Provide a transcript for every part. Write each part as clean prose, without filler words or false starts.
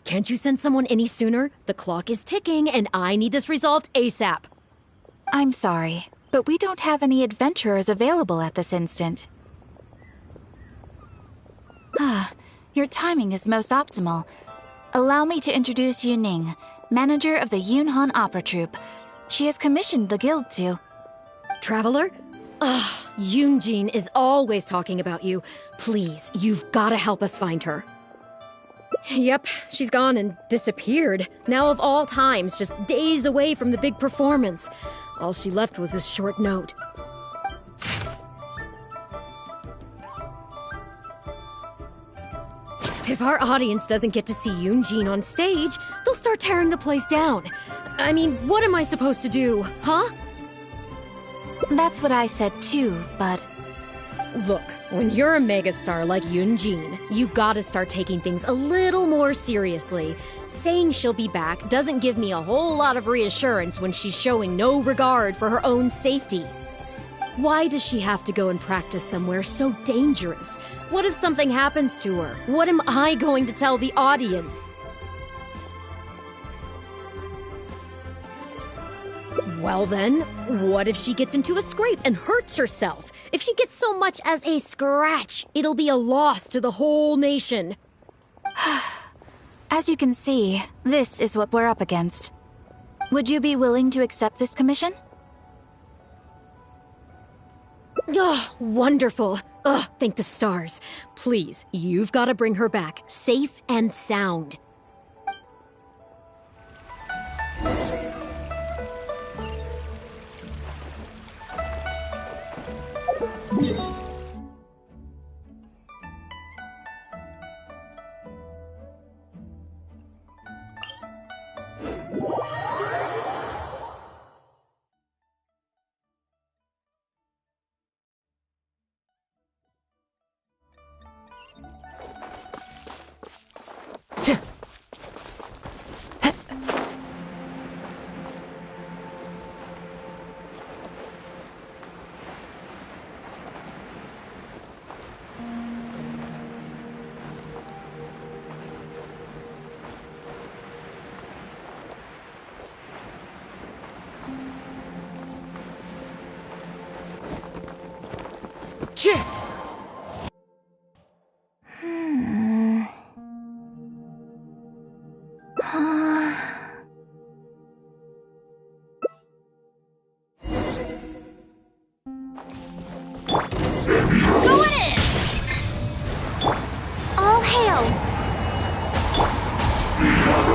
Can't you send someone any sooner? The clock is ticking, and I need this resolved ASAP. I'm sorry, but we don't have any adventurers available at this instant. Your timing is most optimal. Allow me to introduce Yuning, manager of the Yunhan Opera Troupe. She has commissioned the guild to... Traveler? Ugh, Yunjin is always talking about you. Please, you've gotta help us find her. Yep, she's gone and disappeared. Now of all times, just days away from the big performance. All she left was a short note. If our audience doesn't get to see Yunjin on stage, they'll start tearing the place down. I mean, what am I supposed to do, huh? That's what I said too, but... Look, when you're a megastar like Yunjin, you gotta start taking things a little more seriously. Saying she'll be back doesn't give me a whole lot of reassurance when she's showing no regard for her own safety. Why does she have to go and practice somewhere so dangerous? What if something happens to her? What am I going to tell the audience? Well then, what if she gets into a scrape and hurts herself? If she gets so much as a scratch, it'll be a loss to the whole nation. As you can see, this is what we're up against. Would you be willing to accept this commission? Oh, wonderful. Ugh, thank the stars. Please, you've got to bring her back, safe and sound.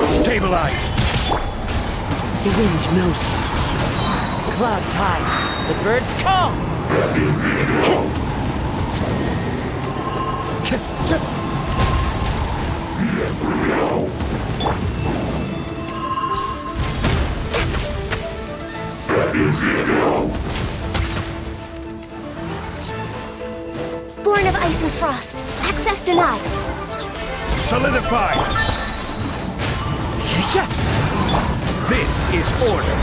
Stabilize! The wind knows me. The clouds high. The birds come! Born of ice and frost. Access denied. Solidify! This is order.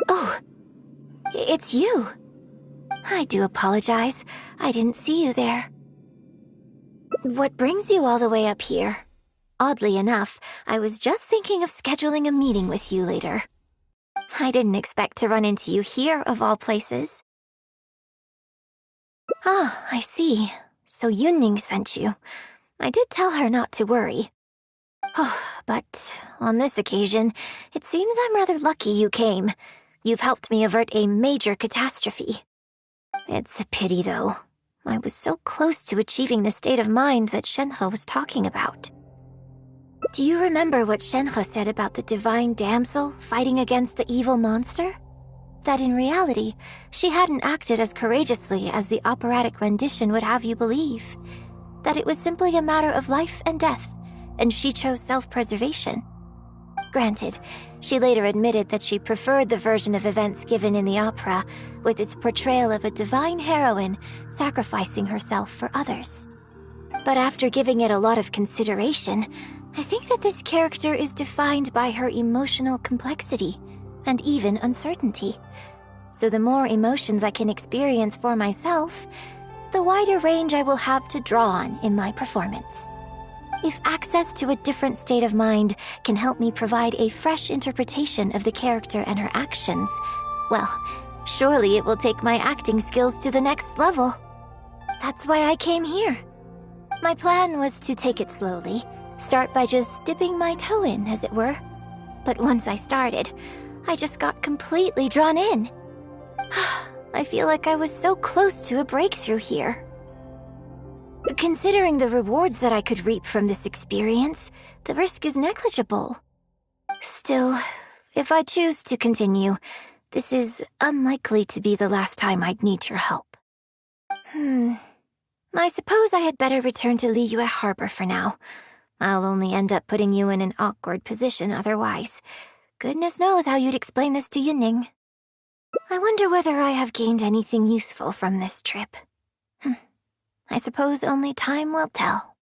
Oh, it's you. I do apologize. I didn't see you there. What brings you all the way up here? Oddly enough, I was just thinking of scheduling a meeting with you later. I didn't expect to run into you here, of all places. Ah, I see. So Yunning sent you. I did tell her not to worry. Oh, but on this occasion, it seems I'm rather lucky you came. You've helped me avert a major catastrophe. It's a pity, though. I was so close to achieving the state of mind that Shenhe was talking about. Do you remember what Shenhe said about the divine damsel fighting against the evil monster? That in reality, she hadn't acted as courageously as the operatic rendition would have you believe. That it was simply a matter of life and death, and she chose self-preservation. Granted, she later admitted that she preferred the version of events given in the opera, with its portrayal of a divine heroine sacrificing herself for others. But after giving it a lot of consideration, I think that this character is defined by her emotional complexity and even uncertainty. So the more emotions I can experience for myself, the wider range I will have to draw on in my performance. If access to a different state of mind can help me provide a fresh interpretation of the character and her actions, well, surely it will take my acting skills to the next level. That's why I came here. My plan was to take it slowly, start by just dipping my toe in, as it were. But once I started, I just got completely drawn in. I feel like I was so close to a breakthrough here. Considering the rewards that I could reap from this experience, the risk is negligible. Still, if I choose to continue, this is unlikely to be the last time I'd need your help. I suppose I had better return to Liyue Harbor for now. I'll only end up putting you in an awkward position otherwise. Goodness knows how you'd explain this to Yunning. I wonder whether I have gained anything useful from this trip. I suppose only time will tell.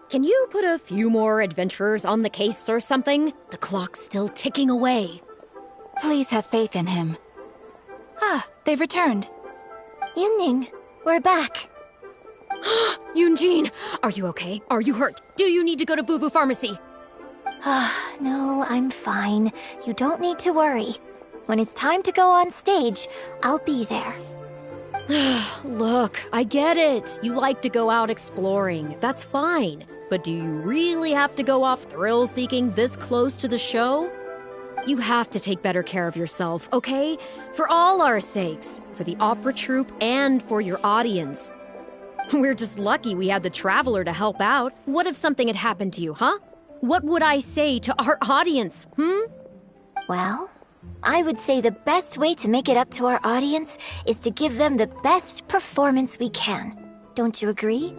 Can you put a few more adventurers on the case or something? The clock's still ticking away. Please have faith in him. Ah, they've returned. Yunning, we're back. Yunjin, are you okay? Are you hurt? Do you need to go to Boo Boo Pharmacy? No, I'm fine. You don't need to worry. When it's time to go on stage, I'll be there. Look, I get it. You like to go out exploring. That's fine. But do you really have to go off thrill-seeking this close to the show? You have to take better care of yourself, okay? For all our sakes. For the opera troupe and for your audience. We're just lucky we had the Traveler to help out. What if something had happened to you, huh? What would I say to our audience, Well, I would say the best way to make it up to our audience is to give them the best performance we can. Don't you agree?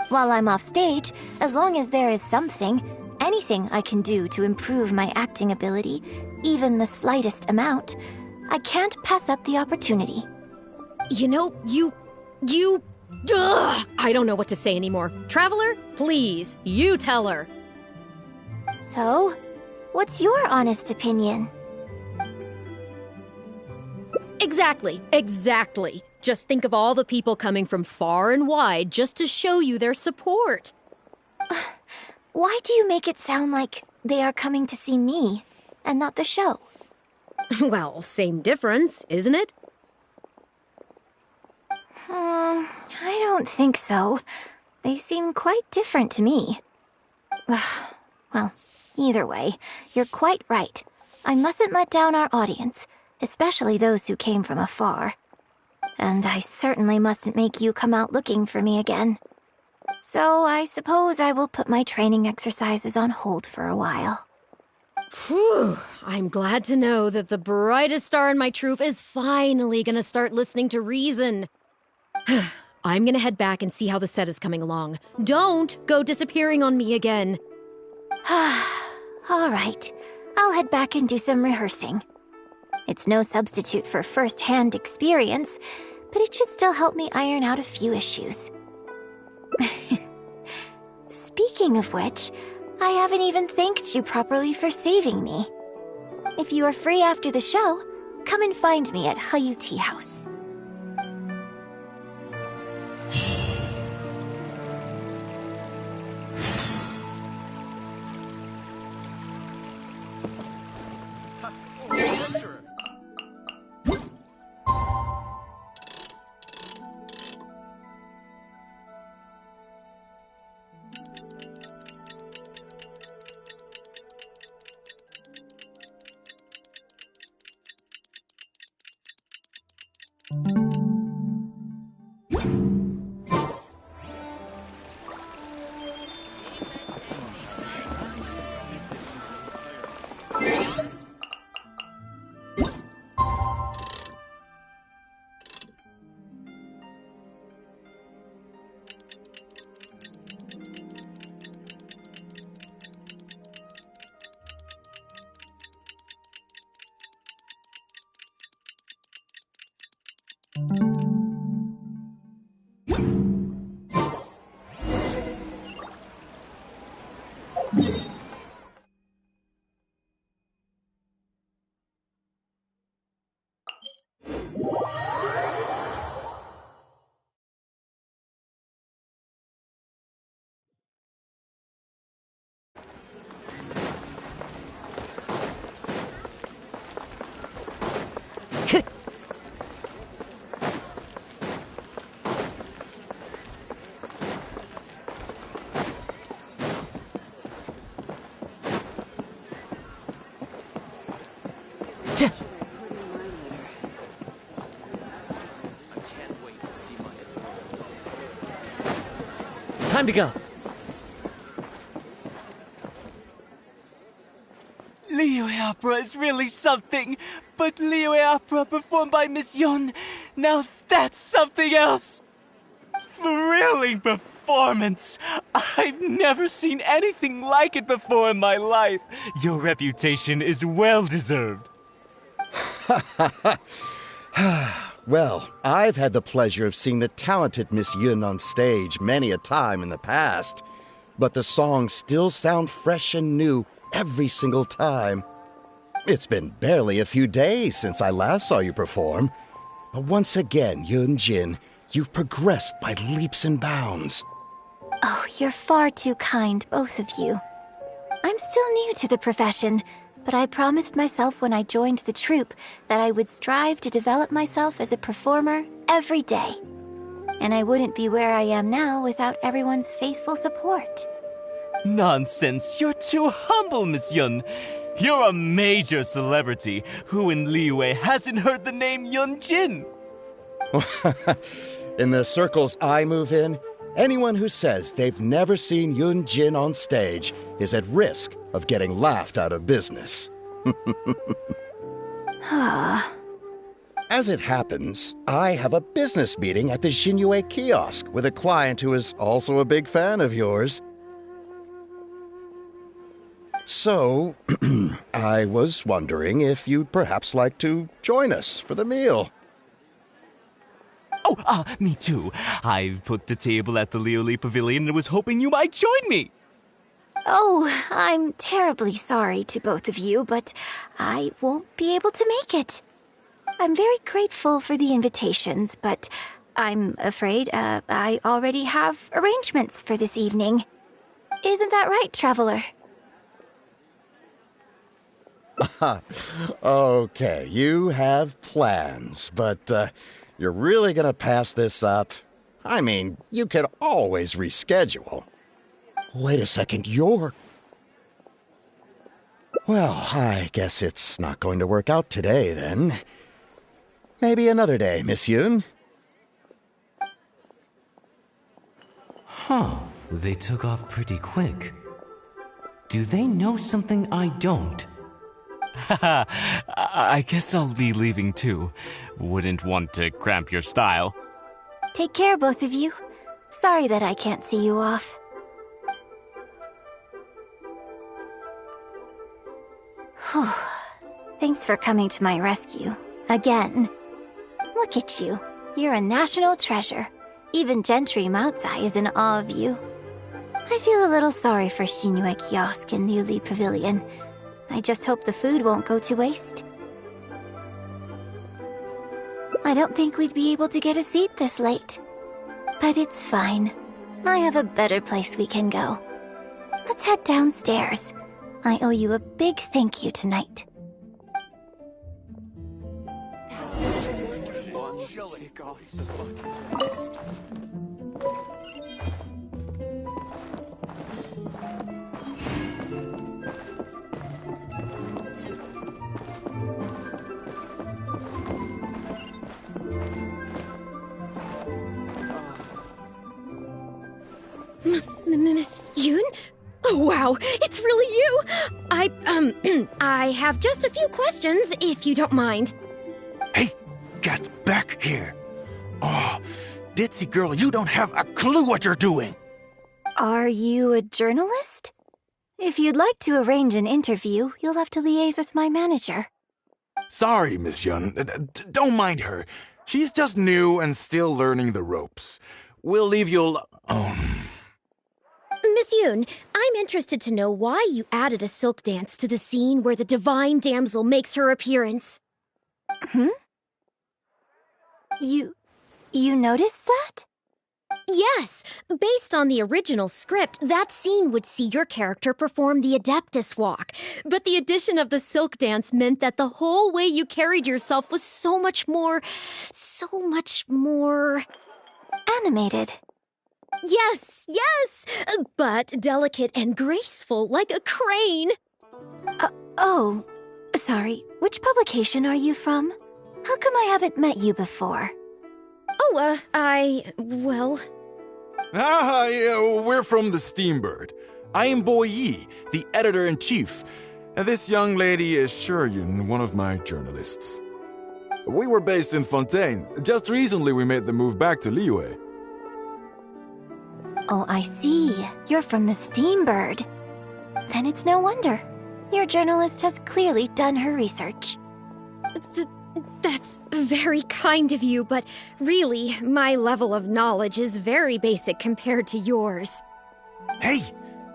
While I'm off stage, as long as there is something, anything I can do to improve my acting ability, even the slightest amount, I can't pass up the opportunity. You know, I don't know what to say anymore. Traveler, please, you tell her. So, what's your honest opinion? Exactly. Just think of all the people coming from far and wide just to show you their support. Why do you make it sound like they are coming to see me and not the show? Well, same difference, isn't it? I don't think so. They seem quite different to me. Well, either way, you're quite right. I mustn't let down our audience, especially those who came from afar. And I certainly mustn't make you come out looking for me again. So I suppose I will put my training exercises on hold for a while. Whew, I'm glad to know that the brightest star in my troupe is finally gonna start listening to reason. I'm gonna head back and see how the set is coming along. Don't go disappearing on me again. All right, I'll head back and do some rehearsing. It's no substitute for first-hand experience, but it should still help me iron out a few issues. Speaking of which, I haven't even thanked you properly for saving me. If you are free after the show, come and find me at Hayu Tea House. Time to go. Liyue opera is really something, but Liyue opera performed by Miss Yun, now that's something else. Thrilling performance. I've never seen anything like it before in my life. Your reputation is well deserved. Well, I've had the pleasure of seeing the talented Miss Yun on stage many a time in the past, but the songs still sound fresh and new every single time. It's been barely a few days since I last saw you perform, but once again, Yun-jin, you've progressed by leaps and bounds. Oh, you're far too kind, both of you. I'm still new to the profession, but I promised myself when I joined the troupe that I would strive to develop myself as a performer every day. And I wouldn't be where I am now without everyone's faithful support. Nonsense, you're too humble, Miss Yun. You're a major celebrity. Who in Liyue hasn't heard the name Yun-jin? In the circles I move in, anyone who says they've never seen Yun-jin on stage is at risk of getting laughed out of business. As it happens, I have a business meeting at the Xinyue kiosk with a client who is also a big fan of yours. So, I was wondering if you'd perhaps like to join us for the meal. Oh, me too. I've booked a table at the Lioli Pavilion and was hoping you might join me. Oh, I'm terribly sorry to both of you, but I won't be able to make it. I'm very grateful for the invitations, but I'm afraid I already have arrangements for this evening. Isn't that right, Traveler? Okay, you have plans, but you're really gonna pass this up? I mean, you could always reschedule. Wait a second, you're... Well, I guess it's not going to work out today, then. Maybe another day, Miss Yun. Huh, they took off pretty quick. Do they know something I don't? Haha, I guess I'll be leaving too. Wouldn't want to cramp your style. Take care, both of you. Sorry that I can't see you off. Whew. Thanks for coming to my rescue. Again. Look at you. You're a national treasure. Even Gentry Maotsai is in awe of you. I feel a little sorry for Xinyue Kiosk and Liuli Pavilion. I just hope the food won't go to waste. I don't think we'd be able to get a seat this late. But it's fine. I have a better place we can go. Let's head downstairs. I owe you a big thank you tonight. Miss Yun? Oh, wow, it's really you! I have just a few questions, if you don't mind. Hey, get back here. Oh, ditzy girl, you don't have a clue what you're doing. Are you a journalist? If you'd like to arrange an interview, you'll have to liaise with my manager. Sorry, Miss Yun. Don't mind her. She's just new and still learning the ropes. We'll leave you Miss Yun, I'm interested to know why you added a silk dance to the scene where the divine damsel makes her appearance. You noticed that? Yes, based on the original script, that scene would see your character perform the Adeptus Walk. But the addition of the silk dance meant that the whole way you carried yourself was so much more... Animated. Yes, but delicate and graceful, like a crane. Oh, sorry, which publication are you from? How come I haven't met you before? Oh, Yeah, we're from the Steambird. I am Bo Yi, the editor-in-chief. And this young lady is Shuryun, one of my journalists. We were based in Fontaine. Just recently we made the move back to Liyue. Oh, I see. You're from the Steambird. Then it's no wonder. Your journalist has clearly done her research. That's very kind of you, but really, my level of knowledge is very basic compared to yours. Hey,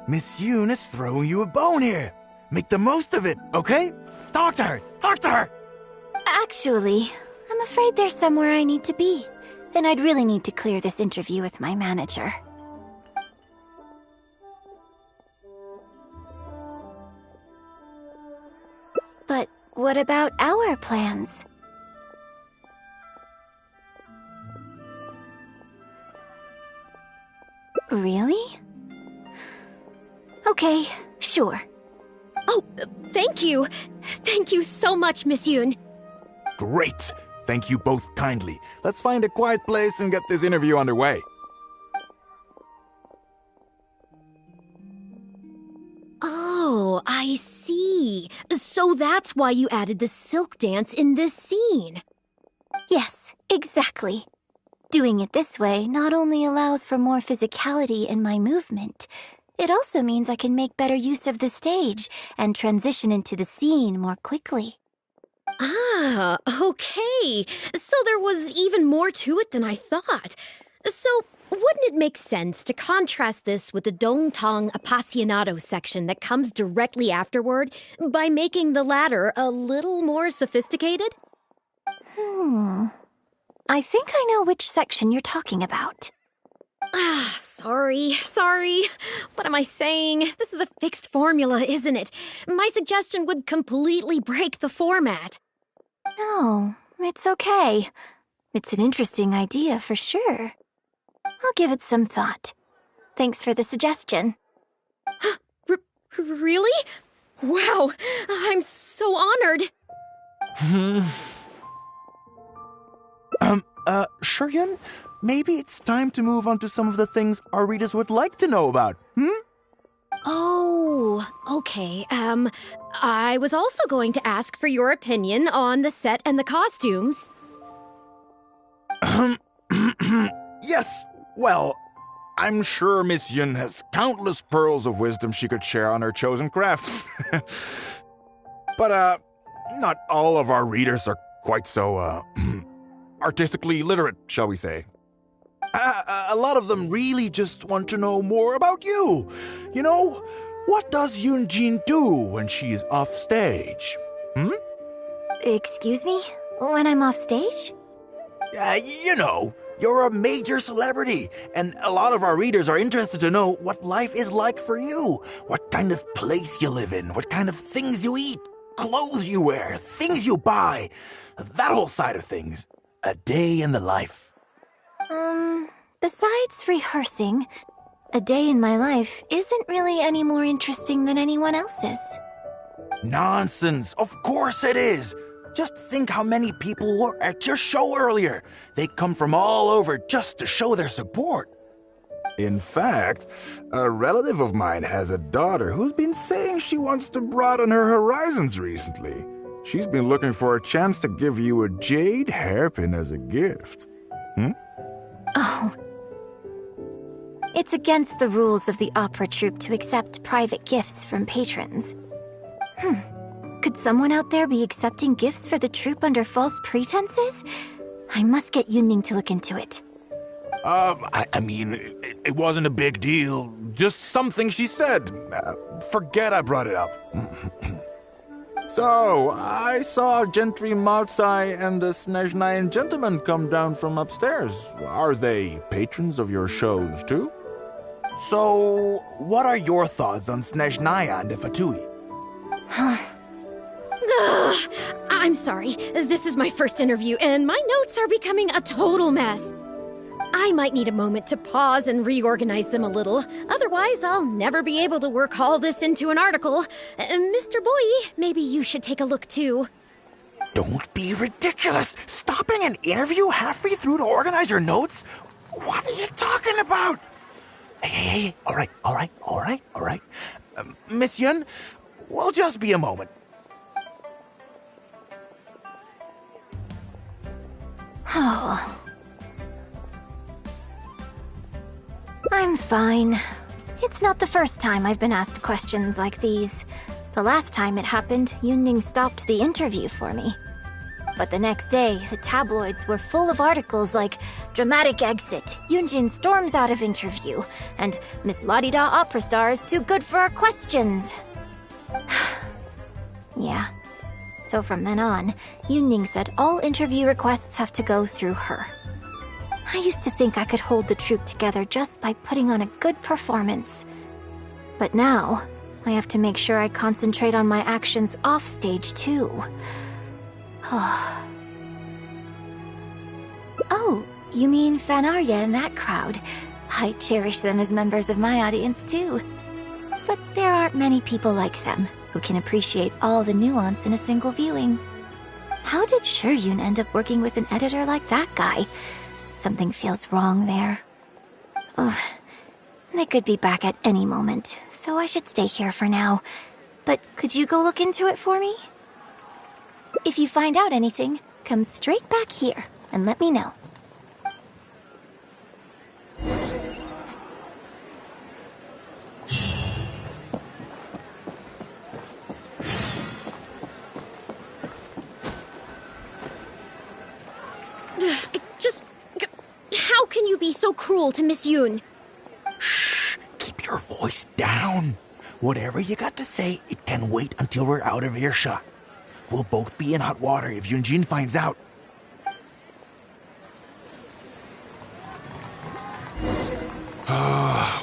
Miss Yoon is throwing you a bone here. Make the most of it, okay? Talk to her! Actually, I'm afraid there's somewhere I need to be, and I'd really need to clear this interview with my manager. But what about our plans? Really? Okay, sure. Oh, thank you. Thank you so much, Miss Yoon. Great! Thank you both kindly. Let's find a quiet place and get this interview underway. Oh, I see. So that's why you added the silk dance in this scene. Yes, exactly. Doing it this way not only allows for more physicality in my movement, it also means I can make better use of the stage and transition into the scene more quickly. Ah, okay. So there was even more to it than I thought. So wouldn't it make sense to contrast this with the Dongtong Appassionado section that comes directly afterward by making the latter a little more sophisticated? I think I know which section you're talking about. Ah, sorry. What am I saying? This is a fixed formula, isn't it? My suggestion would completely break the format. No, it's okay. It's an interesting idea for sure. I'll give it some thought. Thanks for the suggestion. Really? Wow, I'm so honored. Shuryun, maybe it's time to move on to some of the things our readers would like to know about, Oh, okay. I was also going to ask for your opinion on the set and the costumes. Yes, well, I'm sure Miss Yun has countless pearls of wisdom she could share on her chosen craft. But, not all of our readers are quite so, artistically literate, shall we say. A lot of them really just want to know more about you. You know, what does Yoonjin do when she is off stage? Excuse me? When I'm off stage? You know, you're a major celebrity, and a lot of our readers are interested to know what life is like for you. What kind of place you live in, what kind of things you eat, clothes you wear, things you buy. That whole side of things. A day in the life. Besides rehearsing, a day in my life isn't really any more interesting than anyone else's. Nonsense! Of course it is! Just think how many people were at your show earlier. They come from all over just to show their support. In fact, a relative of mine has a daughter who's been saying she wants to broaden her horizons recently. She's been looking for a chance to give you a jade hairpin as a gift. Oh. It's against the rules of the opera troupe to accept private gifts from patrons. Could someone out there be accepting gifts for the troupe under false pretenses? I must get Yunning to look into it. I mean, it wasn't a big deal. Just something she said. Forget I brought it up. So, I saw Gentry Maltsai and the Snezhnayan gentleman come down from upstairs. Are they patrons of your shows, too? So, what are your thoughts on Snezhnaya and the Fatui? Ugh, I'm sorry. This is my first interview, and my notes are becoming a total mess. I might need a moment to pause and reorganize them a little. Otherwise, I'll never be able to work all this into an article. Mr. Boy, maybe you should take a look too. Don't be ridiculous! Stopping an interview halfway through to organize your notes? What are you talking about? Hey, all right. Miss Yun, we'll just be a moment. Oh. I'm fine. It's not the first time I've been asked questions like these. The last time it happened, Yunning stopped the interview for me. But the next day, the tabloids were full of articles like "Dramatic Exit, Yunjin storms out of interview," and "Miss La-di-da opera star is too good for our questions." Yeah. So from then on, Yunning said all interview requests have to go through her. I used to think I could hold the troupe together just by putting on a good performance. But now, I have to make sure I concentrate on my actions offstage too. Oh, you mean Fan Arya and that crowd? I cherish them as members of my audience too. But there aren't many people like them who can appreciate all the nuance in a single viewing. How did Shuryun end up working with an editor like that guy? Something feels wrong there. Ugh. They could be back at any moment, so I should stay here for now. But could you go look into it for me? If you find out anything, come straight back here and let me know. How can you be so cruel to Miss Yun? Shh, keep your voice down. Whatever you got to say, it can wait until we're out of earshot. We'll both be in hot water if Yunjin finds out.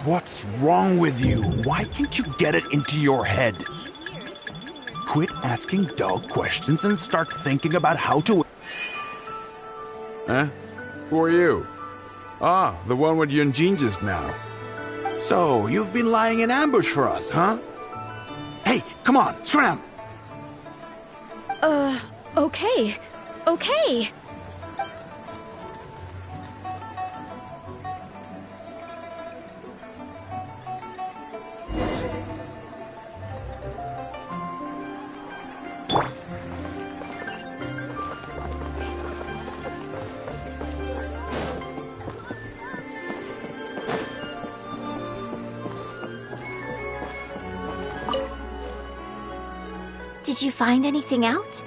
What's wrong with you? Why can't you get it into your head? Quit asking dog questions and start thinking about how to... Huh? Who are you? Ah, the one with Yunjin just now. So, you've been lying in ambush for us, huh? Hey, come on, scram! Okay. Did you find anything out?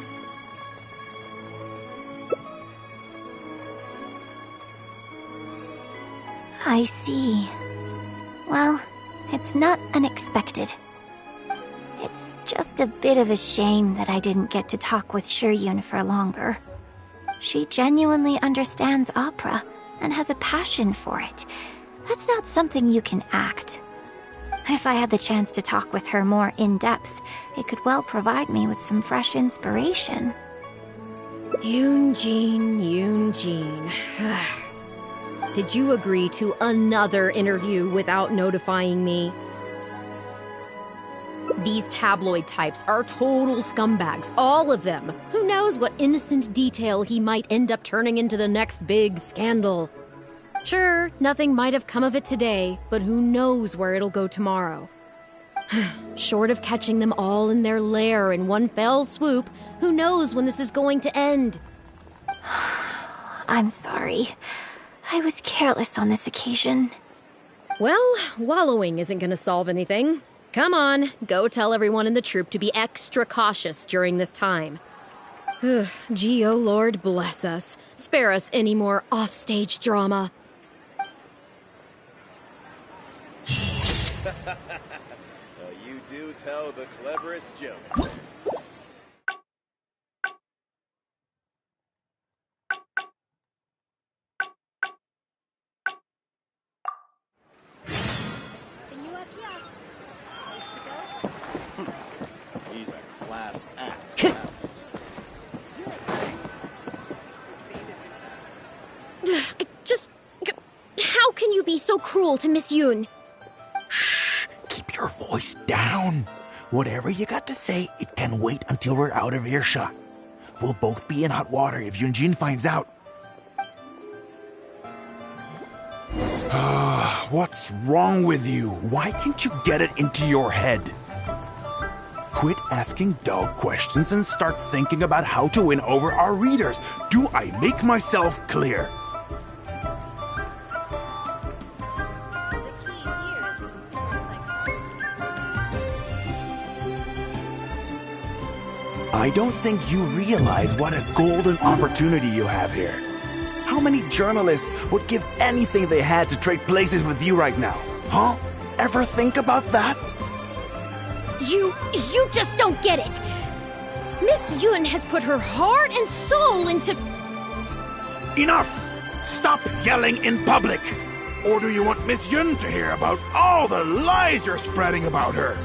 I see. Well, it's not unexpected. It's just a bit of a shame that I didn't get to talk with Shuryun for longer. She genuinely understands opera and has a passion for it. That's not something you can act. If I had the chance to talk with her more in depth, it could well provide me with some fresh inspiration. Yunjin. Did you agree to another interview without notifying me? These tabloid types are total scumbags, all of them. Who knows what innocent detail he might end up turning into the next big scandal. Sure, nothing might have come of it today, but who knows where it'll go tomorrow. Short of catching them all in their lair in one fell swoop, who knows when this is going to end? I'm sorry. I was careless on this occasion. Well, wallowing isn't gonna solve anything. Come on, go tell everyone in the troupe to be extra cautious during this time. Gee, oh Lord, bless us. Spare us any more offstage drama. You do tell the cleverest jokes. He's a class act. How can you be so cruel to Miss Yoon? Shh, keep your voice down. Whatever you got to say, it can wait until we're out of earshot. We'll both be in hot water if Yunjin finds out. What's wrong with you? Why can't you get it into your head? Quit asking dull questions and start thinking about how to win over our readers. Do I make myself clear? I don't think you realize what a golden opportunity you have here. How many journalists would give anything they had to trade places with you right now? Huh? Ever think about that? You just don't get it. Miss Yoon has put her heart and soul into... Enough! Stop yelling in public! Or do you want Miss Yun to hear about all the lies you're spreading about her?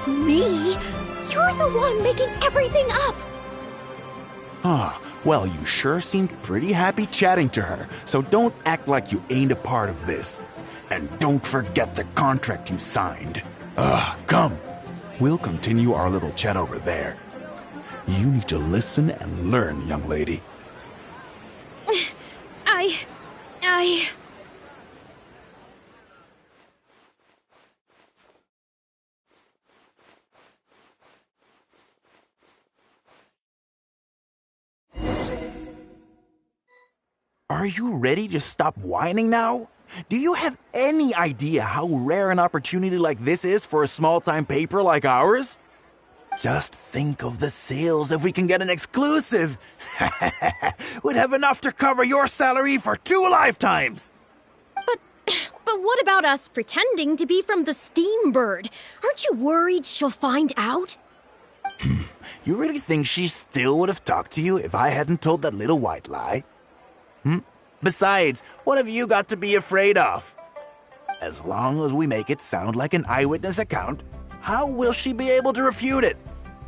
Me? You're the one making everything up! Well, you sure seemed pretty happy chatting to her, so don't act like you ain't a part of this. And don't forget the contract you signed. Come. We'll continue our little chat over there. You need to listen and learn, young lady. Are you ready to stop whining now? Do you have any idea how rare an opportunity like this is for a small-time paper like ours? Just think of the sales if we can get an exclusive. We'd have enough to cover your salary for 2 lifetimes. But what about us pretending to be from the Steam Bird? Aren't you worried she'll find out? You really think she still would have talked to you if I hadn't told that little white lie? Besides, what have you got to be afraid of? As long as we make it sound like an eyewitness account, how will she be able to refute it?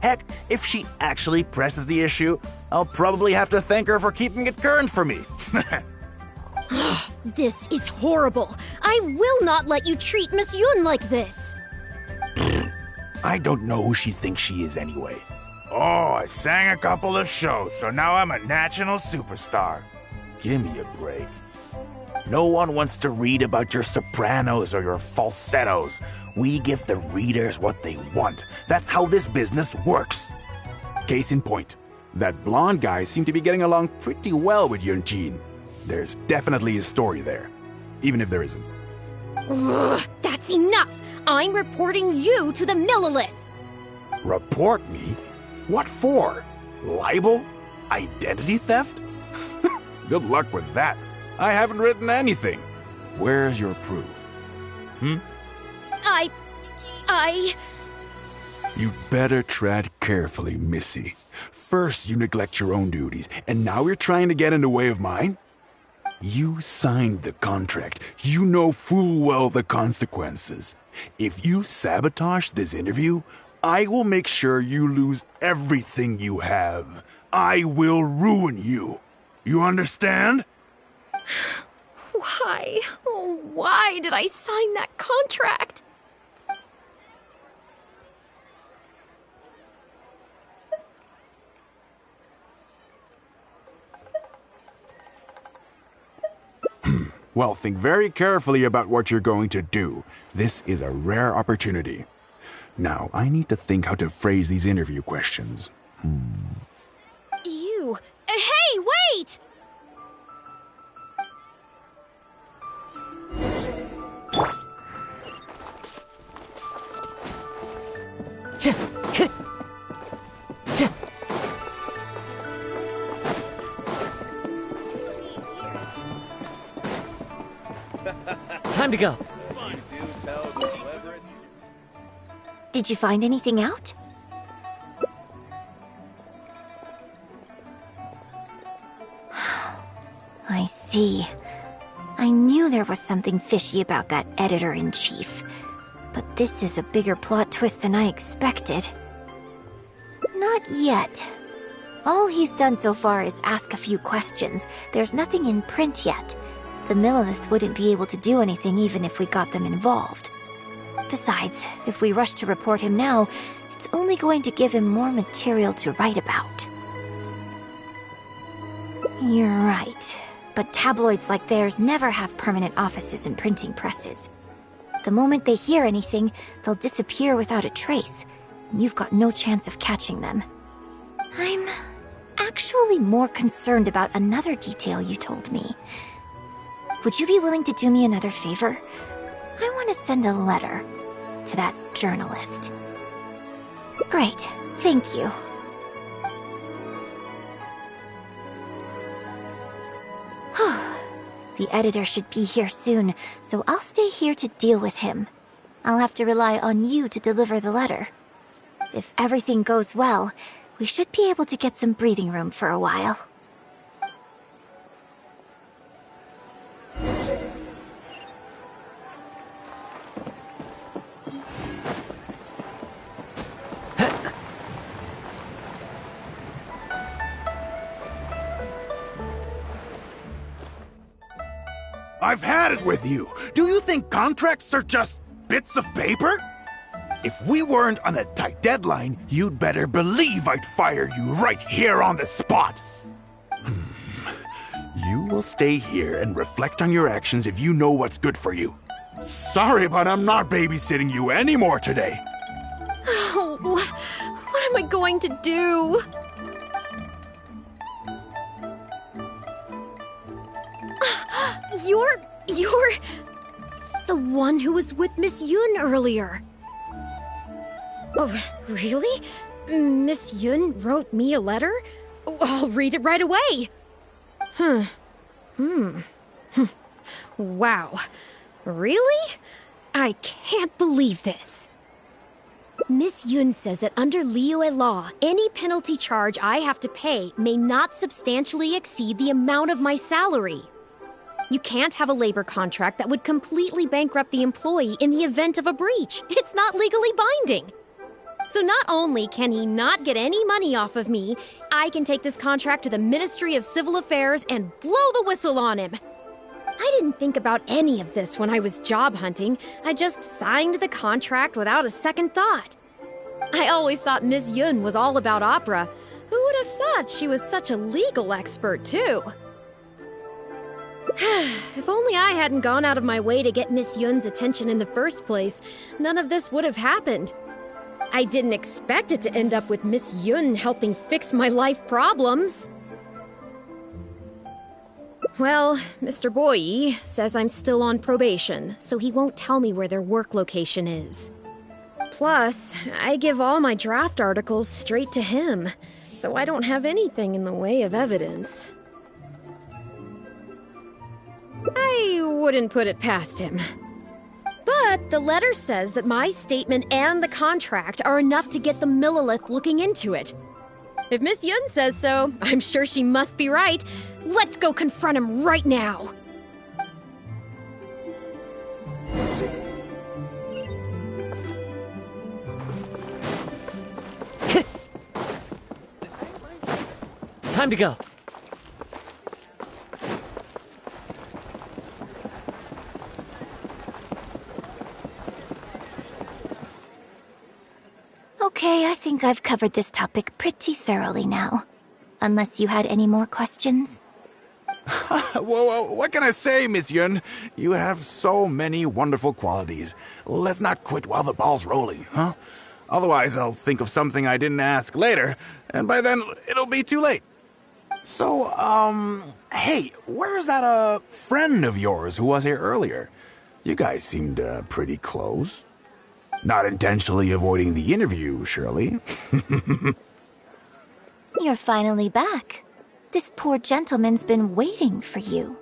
Heck, if she actually presses the issue, I'll probably have to thank her for keeping it current for me. This is horrible. I will not let you treat Miss Yoon like this. I don't know who she thinks she is anyway. Oh, I sang a couple of shows, so now I'm a national superstar. Give me a break. No one wants to read about your sopranos or your falsettos. We give the readers what they want. That's how this business works. Case in point, that blonde guy seemed to be getting along pretty well with Yunjin. There's definitely a story there, even if there isn't. Ugh, that's enough! I'm reporting you to the Millilith! Report me? What for? Libel? Identity theft? Good luck with that. I haven't written anything. Where's your proof? You'd better tread carefully, Missy. First you neglect your own duties, and now you're trying to get in the way of mine? You signed the contract. You know full well the consequences. If you sabotage this interview, I will make sure you lose everything you have. I will ruin you. You understand? Why? Oh, why did I sign that contract? Well, think very carefully about what you're going to do. This is a rare opportunity. Now, I need to think how to phrase these interview questions. You... Hey, wait! Time to go. Did you find anything out? I see. I knew there was something fishy about that editor-in-chief. But But this is a bigger plot twist than I expected. Not yet. All he's done so far is ask a few questions. There's nothing in print yet. The Millilith wouldn't be able to do anything even if we got them involved. Besides, if we rush to report him now, it's only going to give him more material to write about. You're right. But tabloids like theirs never have permanent offices and printing presses. The moment they hear anything, they'll disappear without a trace. You've got no chance of catching them. I'm actually more concerned about another detail you told me. Would you be willing to do me another favor? I want to send a letter to that journalist. Great, thank you. The editor should be here soon, so I'll stay here to deal with him. I'll have to rely on you to deliver the letter. If everything goes well, we should be able to get some breathing room for a while. I've had it with you. Do you think contracts are just bits of paper? If we weren't on a tight deadline, you'd better believe I'd fire you right here on the spot. You will stay here and reflect on your actions if you know what's good for you. Sorry, but I'm not babysitting you anymore today. Oh, what am I going to do? You're the one who was with Miss Yun earlier. Oh, really? Miss Yun wrote me a letter? Oh, I'll read it right away. Wow. Really? I can't believe this. Miss Yun says that under Liyue law, any penalty charge I have to pay may not substantially exceed the amount of my salary. You can't have a labor contract that would completely bankrupt the employee in the event of a breach. It's not legally binding. So not only can he not get any money off of me, I can take this contract to the Ministry of Civil Affairs and blow the whistle on him. I didn't think about any of this when I was job hunting. I just signed the contract without a second thought. I always thought Miss Yun was all about opera. Who would have thought she was such a legal expert, too? If only I hadn't gone out of my way to get Miss Yun's attention in the first place, none of this would have happened. I didn't expect it to end up with Miss Yun helping fix my life problems. Well, Mr. Boyi says I'm still on probation, so he won't tell me where their work location is. Plus, I give all my draft articles straight to him, so I don't have anything in the way of evidence. I wouldn't put it past him. But the letter says that my statement and the contract are enough to get the Millilith looking into it. If Miss Yun says so, I'm sure she must be right. Let's go confront him right now. Time to go. Okay, I think I've covered this topic pretty thoroughly now. Unless you had any more questions? Well, what can I say, Miss Yun? You have so many wonderful qualities. Let's not quit while the ball's rolling, huh? Otherwise, I'll think of something I didn't ask later, and by then, it'll be too late. So, hey, where's that, friend of yours who was here earlier? You guys seemed, pretty close. Not intentionally avoiding the interview, surely. You're finally back. This poor gentleman's been waiting for you.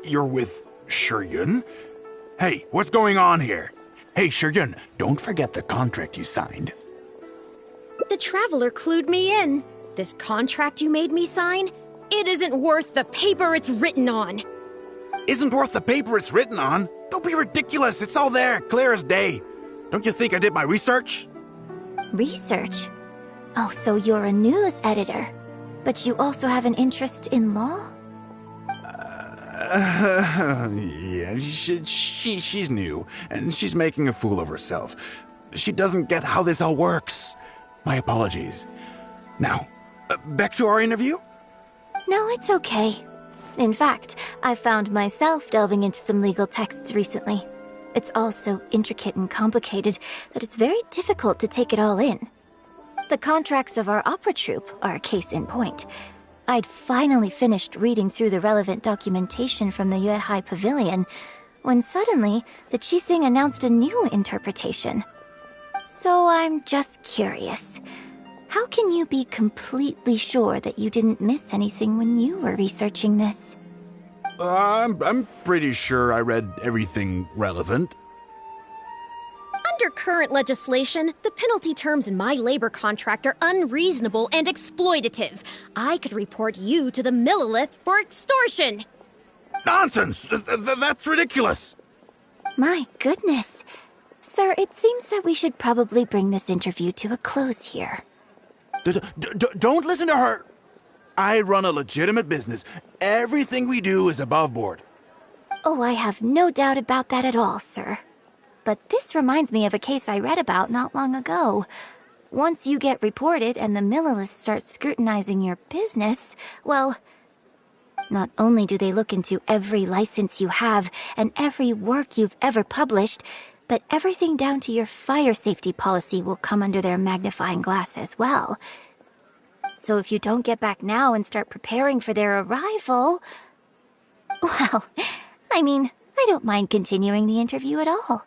You're with Shiryun? Hey, what's going on here? Hey, Shiryun, don't forget the contract you signed. The Traveler clued me in. This contract you made me sign? It isn't worth the paper it's written on. Isn't worth the paper it's written on? Don't be ridiculous. It's all there, clear as day. Don't you think I did my research? Research? Oh, so you're a news editor. But you also have an interest in law? Yeah, she's new, and she's making a fool of herself. She doesn't get how this all works. My apologies. Now, back to our interview? No, it's okay. In fact, I found myself delving into some legal texts recently. It's all so intricate and complicated that it's very difficult to take it all in. The contracts of our opera troupe are a case in point. I'd finally finished reading through the relevant documentation from the Yuehai Pavilion when suddenly the Qixing announced a new interpretation. So I'm just curious. How can you be completely sure that you didn't miss anything when you were researching this? I'm pretty sure I read everything relevant. Under current legislation, the penalty terms in my labor contract are unreasonable and exploitative. I could report you to the Millilith for extortion. Nonsense! That's ridiculous! My goodness. Sir, it seems that we should probably bring this interview to a close here. Don't listen to her! I run a legitimate business. Everything we do is above board. Oh, I have no doubt about that at all, sir. But this reminds me of a case I read about not long ago. Once you get reported and the Millilith starts scrutinizing your business, well, not only do they look into every license you have and every work you've ever published, but everything down to your fire safety policy will come under their magnifying glass as well. So if you don't get back now and start preparing for their arrival... Well, I mean, I don't mind continuing the interview at all.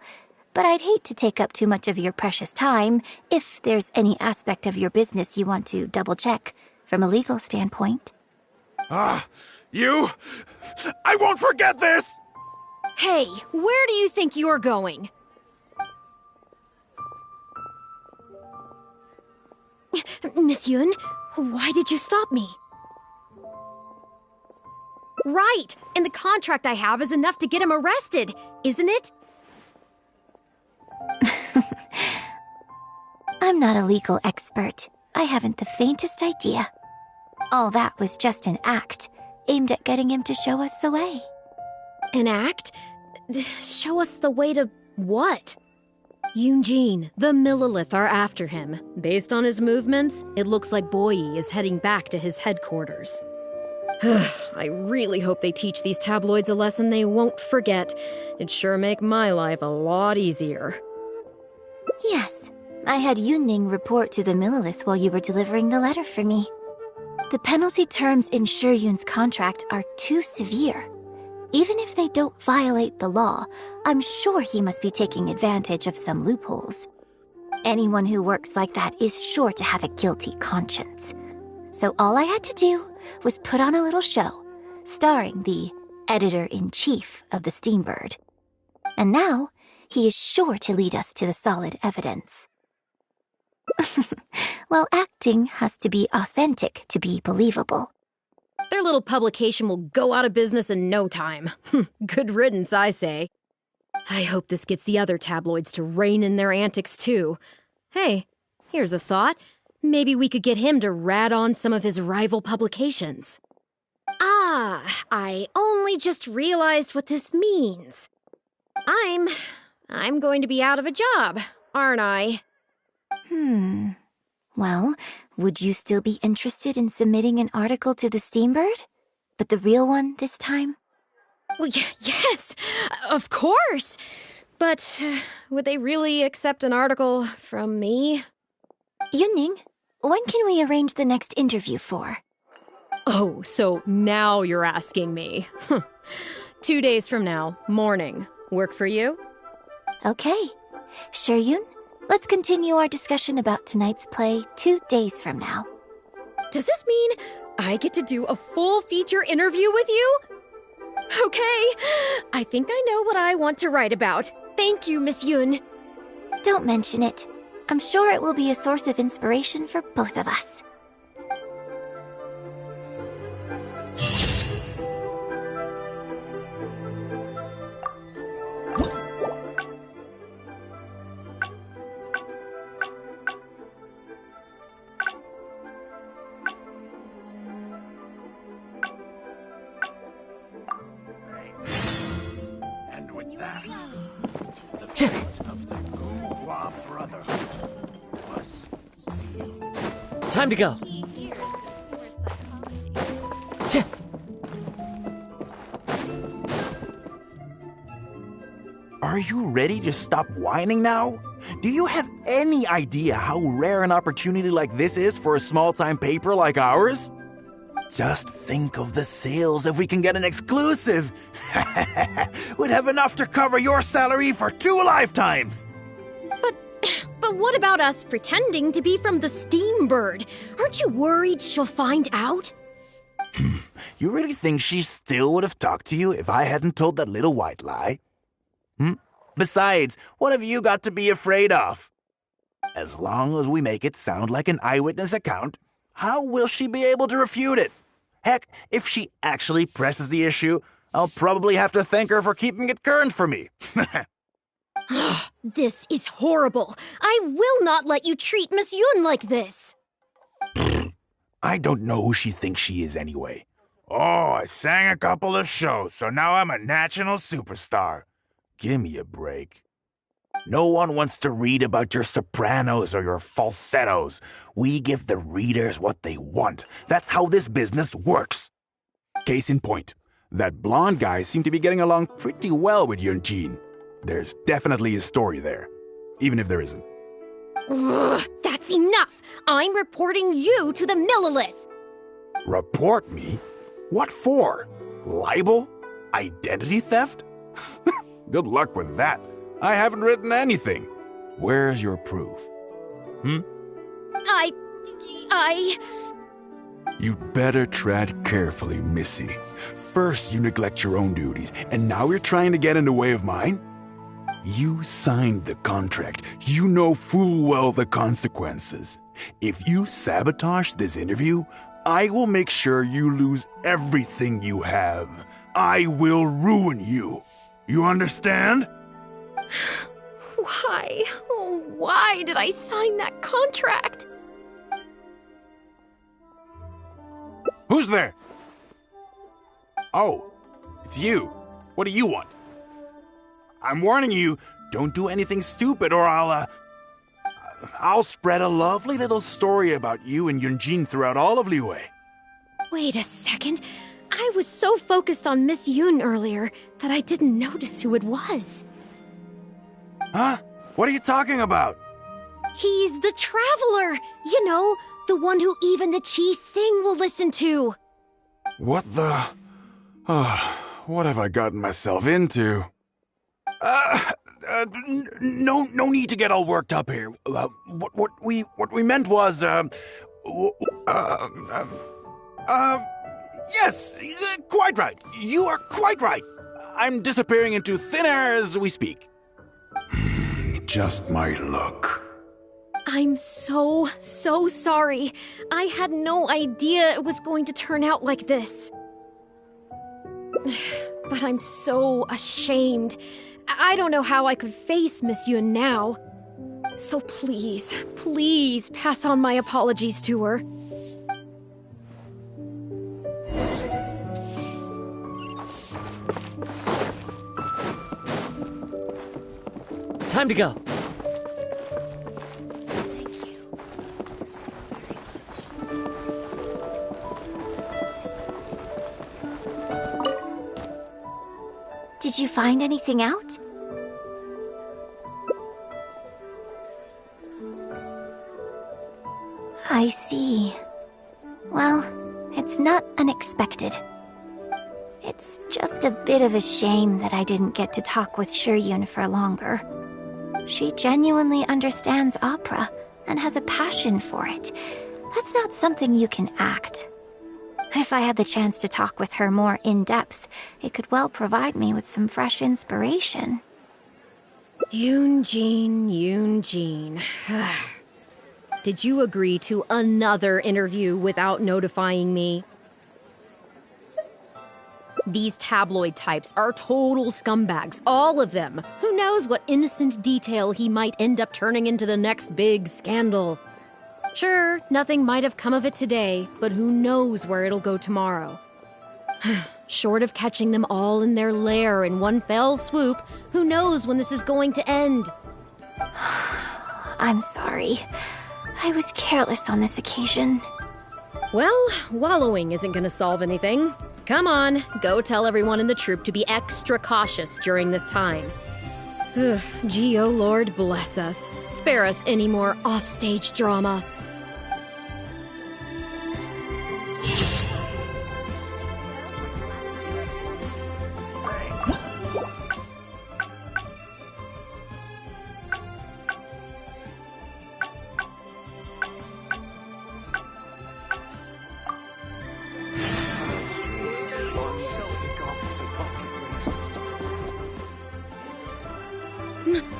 But I'd hate to take up too much of your precious time if there's any aspect of your business you want to double-check from a legal standpoint. You... I won't forget this! Hey, where do you think you're going? Miss Yun, why did you stop me? Right, and the contract I have is enough to get him arrested, isn't it? I'm not a legal expert. I haven't the faintest idea. All that was just an act, aimed at getting him to show us the way. An act? Show us the way to what? Yunjin, the Millilith are after him. Based on his movements, it looks like Boyi is heading back to his headquarters. I really hope they teach these tabloids a lesson they won't forget. It'd sure make my life a lot easier. Yes, I had Yunning report to the Millilith while you were delivering the letter for me. The penalty terms in Shuyun's contract are too severe. Even if they don't violate the law, I'm sure he must be taking advantage of some loopholes. Anyone who works like that is sure to have a guilty conscience. So all I had to do was put on a little show, starring the editor-in-chief of the Steambird. And now, he is sure to lead us to the solid evidence. Well, acting has to be authentic to be believable. Their little publication will go out of business in no time. Good riddance, I say. I hope this gets the other tabloids to rein in their antics, too. Hey, here's a thought. Maybe we could get him to rat on some of his rival publications. Ah, I only just realized what this means. I'm going to be out of a job, aren't I? Well, would you still be interested in submitting an article to the Steambird? But the real one this time? Well, yes, of course. But would they really accept an article from me? Yunning, when can we arrange the next interview for? Oh, so now you're asking me. 2 days from now, morning. Work for you? Okay. Shuyun, let's continue our discussion about tonight's play 2 days from now. Does this mean I get to do a full feature interview with you? Okay, I think I know what I want to write about. Thank you, Miss Yun. Don't mention it. I'm sure it will be a source of inspiration for both of us. of the Gunhua Brotherhood was sealed. Time to go. Tch. Are you ready to stop whining now? Do you have any idea how rare an opportunity like this is for a small-time paper like ours? Just think of the sales if we can get an exclusive. We'd have enough to cover your salary for 2 lifetimes. But what about us pretending to be from the Steambird? Aren't you worried she'll find out? You really think she still would have talked to you if I hadn't told that little white lie? Besides, what have you got to be afraid of? As long as we make it sound like an eyewitness account, how will she be able to refute it? Heck, if she actually presses the issue, I'll probably have to thank her for keeping it current for me. This is horrible. I will not let you treat Miss Yun like this. I don't know who she thinks she is anyway. Oh, I sang a couple of shows, so now I'm a national superstar. Give me a break. No one wants to read about your sopranos or your falsettos. We give the readers what they want. That's how this business works. Case in point, that blonde guy seemed to be getting along pretty well with Yunjin. There's definitely a story there, even if there isn't. Ugh, that's enough. I'm reporting you to the Millilith. Report me? What for? Libel? Identity theft? Good luck with that. I haven't written anything. Where's your proof? You'd better tread carefully, Missy. First, you neglect your own duties, and now you're trying to get in the way of mine? You signed the contract. You know full well the consequences. If you sabotage this interview, I will make sure you lose everything you have. I will ruin you. You understand? Why? Oh, why did I sign that contract? Who's there? Oh, it's you. What do you want? I'm warning you, don't do anything stupid or I'll spread a lovely little story about you and Yunjin throughout all of Liyue. Wait a second. I was so focused on Miss Yun earlier that I didn't notice who it was. Huh? What are you talking about? He's the Traveler! You know, the one who even the Chi Sing will listen to. What the... what have I gotten myself into? No need to get all worked up here. What we meant was, yes, quite right. You are quite right. I'm disappearing into thin air as we speak. Just my luck. I'm so sorry. I had no idea it was going to turn out like this. But I'm so ashamed. I don't know how I could face Miss Yun now. So please pass on my apologies to her. Time to go. Did you find anything out? I see. Well, it's not unexpected. It's just a bit of a shame that I didn't get to talk with Shiyun for longer. She genuinely understands opera and has a passion for it. That's not something you can act. If I had the chance to talk with her more in depth, it could well provide me with some fresh inspiration. Yunjin. Did you agree to another interview without notifying me? These tabloid types are total scumbags, all of them. Who knows what innocent detail he might end up turning into the next big scandal. Sure, nothing might have come of it today, but who knows where it'll go tomorrow. Short of catching them all in their lair in one fell swoop, who knows when this is going to end? I'm sorry. I was careless on this occasion. Well, wallowing isn't gonna solve anything. Come on, go tell everyone in the troupe to be extra cautious during this time. Ugh, gee, oh Lord, bless us. Spare us any more offstage drama.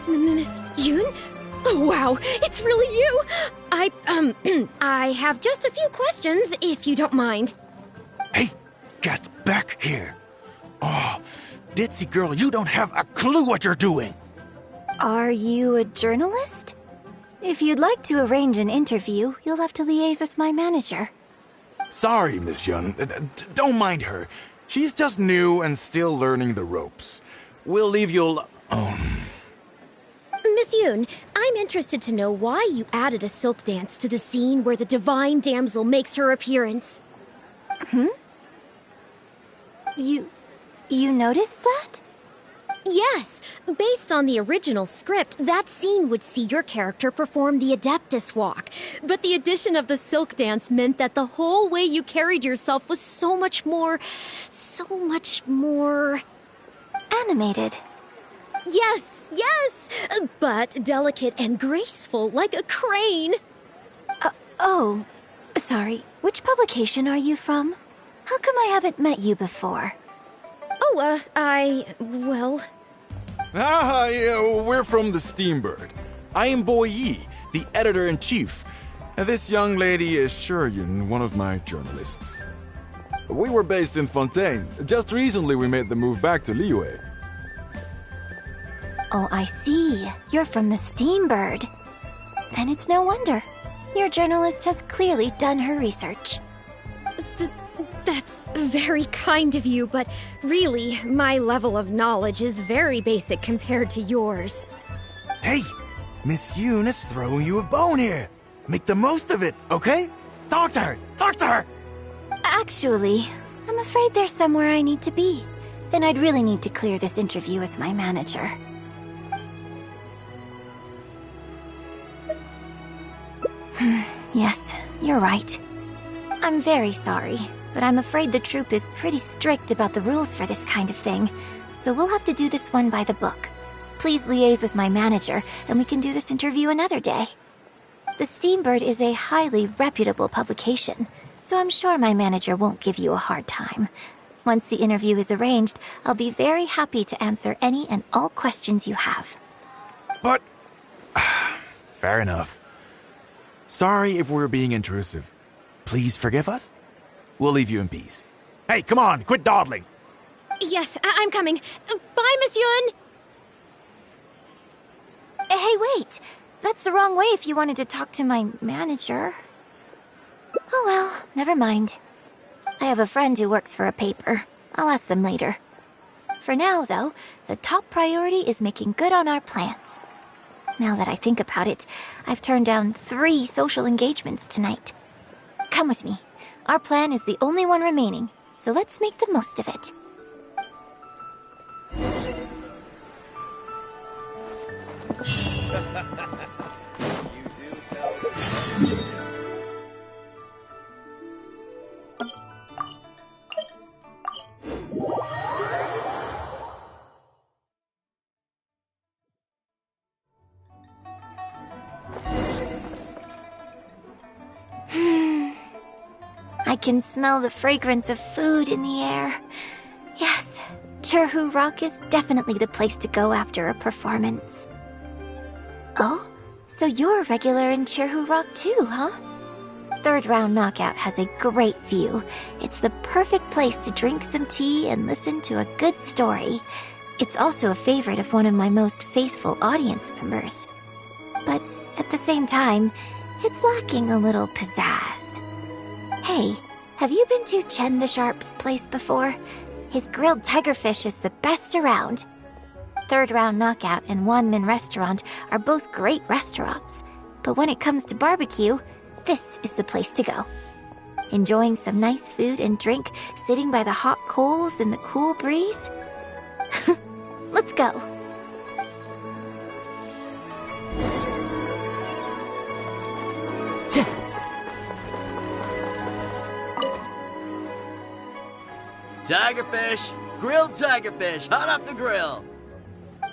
Miss Yoon? Oh, wow, it's really you! I have just a few questions, if you don't mind. Hey, get back here. Oh, ditzy girl, you don't have a clue what you're doing. Are you a journalist? If you'd like to arrange an interview, you'll have to liaise with my manager. Sorry, Miss Yun. Don't mind her. She's just new and still learning the ropes. We'll leave you Miss Yoon, I'm interested to know why you added a silk dance to the scene where the divine damsel makes her appearance. You noticed that? Yes, based on the original script, that scene would see your character perform the Adeptus Walk. But the addition of the silk dance meant that the whole way you carried yourself was so much more... Animated. Yes, but delicate and graceful like a crane. Oh, sorry. Which publication are you from? How come I haven't met you before? Oh, we're from the Steambird. I am Boy Yi, the editor-in-chief. And this young lady is Shuryun, one of my journalists. We were based in Fontaine. Just recently we made the move back to Liyue. Oh, I see. You're from the Steambird. Then it's no wonder. Your journalist has clearly done her research. That's very kind of you, but really, my level of knowledge is very basic compared to yours. Hey, Miss Yoon is throwing you a bone here. Make the most of it, okay? Talk to her! Actually, I'm afraid there's somewhere I need to be. And I'd really need to clear this interview with my manager. Yes, you're right. I'm very sorry, but I'm afraid the troupe is pretty strict about the rules for this kind of thing, so we'll have to do this one by the book. Please liaise with my manager, and we can do this interview another day. The Steambird is a highly reputable publication, so I'm sure my manager won't give you a hard time. Once the interview is arranged, I'll be very happy to answer any and all questions you have. But... fair enough. Sorry if we're being intrusive. Please forgive us. We'll leave you in peace. Hey, come on, quit dawdling. Yes, I'm coming. Bye, Miss Yun! Hey, wait! That's the wrong way if you wanted to talk to my manager. Oh well, never mind. I have a friend who works for a paper. I'll ask them later. For now, though, the top priority is making good on our plans. Now that I think about it, I've turned down 3 social engagements tonight. Come with me. Our plan is the only one remaining, so let's make the most of it. I can smell the fragrance of food in the air. Yes, Churhu Rock is definitely the place to go after a performance. Oh, so you're a regular in Churhu Rock too, huh? Third round knockout has a great view. It's the perfect place to drink some tea and listen to a good story. It's also a favorite of one of my most faithful audience members. But at the same time, it's lacking a little pizzazz. Hey, have you been to Chen the Sharp's place before? His grilled tigerfish is the best around. Third Round Knockout and Wanmin Restaurant are both great restaurants, but when it comes to barbecue, this is the place to go. Enjoying some nice food and drink, sitting by the hot coals in the cool breeze? Let's go. Tigerfish! Grilled tigerfish, hot off the grill!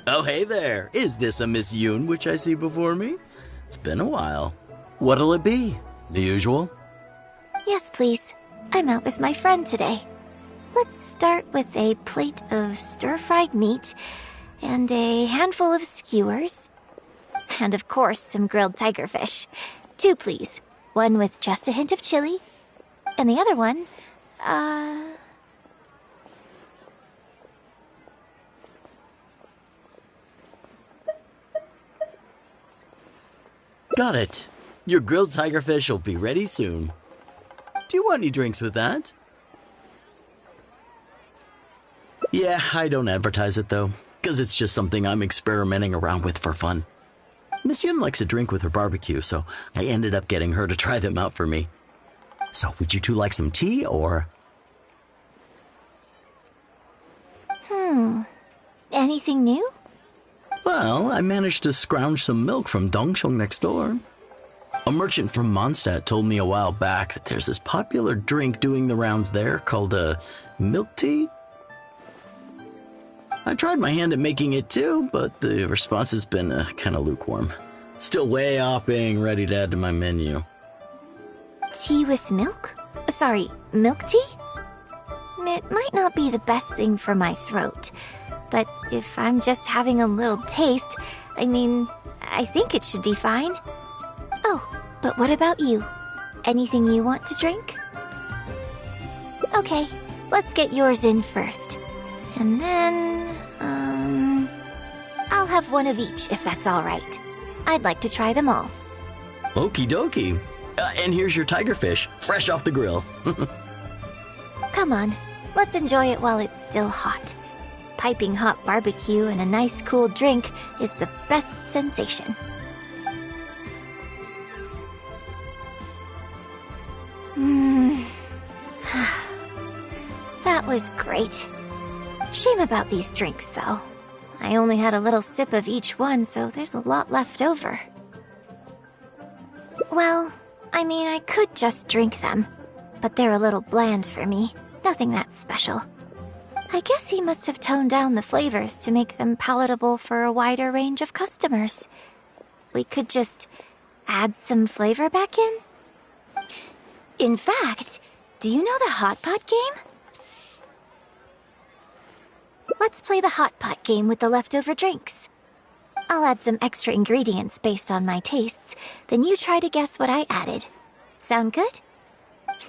Oh, hey there. Is this a Miss Yoon which I see before me? It's been a while. What'll it be? The usual? Yes, please. I'm out with my friend today. Let's start with a plate of stir-fried meat and a handful of skewers. And of course, some grilled tigerfish. 2, please. One with just a hint of chili. And the other one, Got it. Your grilled tigerfish will be ready soon. Do you want any drinks with that? Yeah, I don't advertise it though, because it's just something I'm experimenting around with for fun. Miss Yun likes a drink with her barbecue, so I ended up getting her to try them out for me. So, would you two like some tea, or? Anything new? Well, I managed to scrounge some milk from Dongsheng next door. A merchant from Mondstadt told me a while back that there's this popular drink doing the rounds there called milk tea. I tried my hand at making it too, but the response has been kind of lukewarm. Still way off being ready to add to my menu. Tea with milk? Sorry, milk tea? It might not be the best thing for my throat, but if I'm just having a little taste, I think it should be fine. Oh, but what about you? Anything you want to drink? Okay, let's get yours in first. And then, I'll have one of each if that's all right. I'd like to try them all. Okie dokie. And here's your tigerfish, fresh off the grill. Come on, let's enjoy it while it's still hot. Piping hot barbecue and a nice cool drink is the best sensation. That was great. Shame about these drinks, though. I only had a little sip of each one, so there's a lot left over. Well, I could just drink them, but they're a little bland for me. Nothing that special. I guess he must have toned down the flavors to make them palatable for a wider range of customers. We could just add some flavor back in? In fact, do you know the Hot Pot game? Let's play the Hot Pot game with the leftover drinks. I'll add some extra ingredients based on my tastes, then you try to guess what I added. Sound good?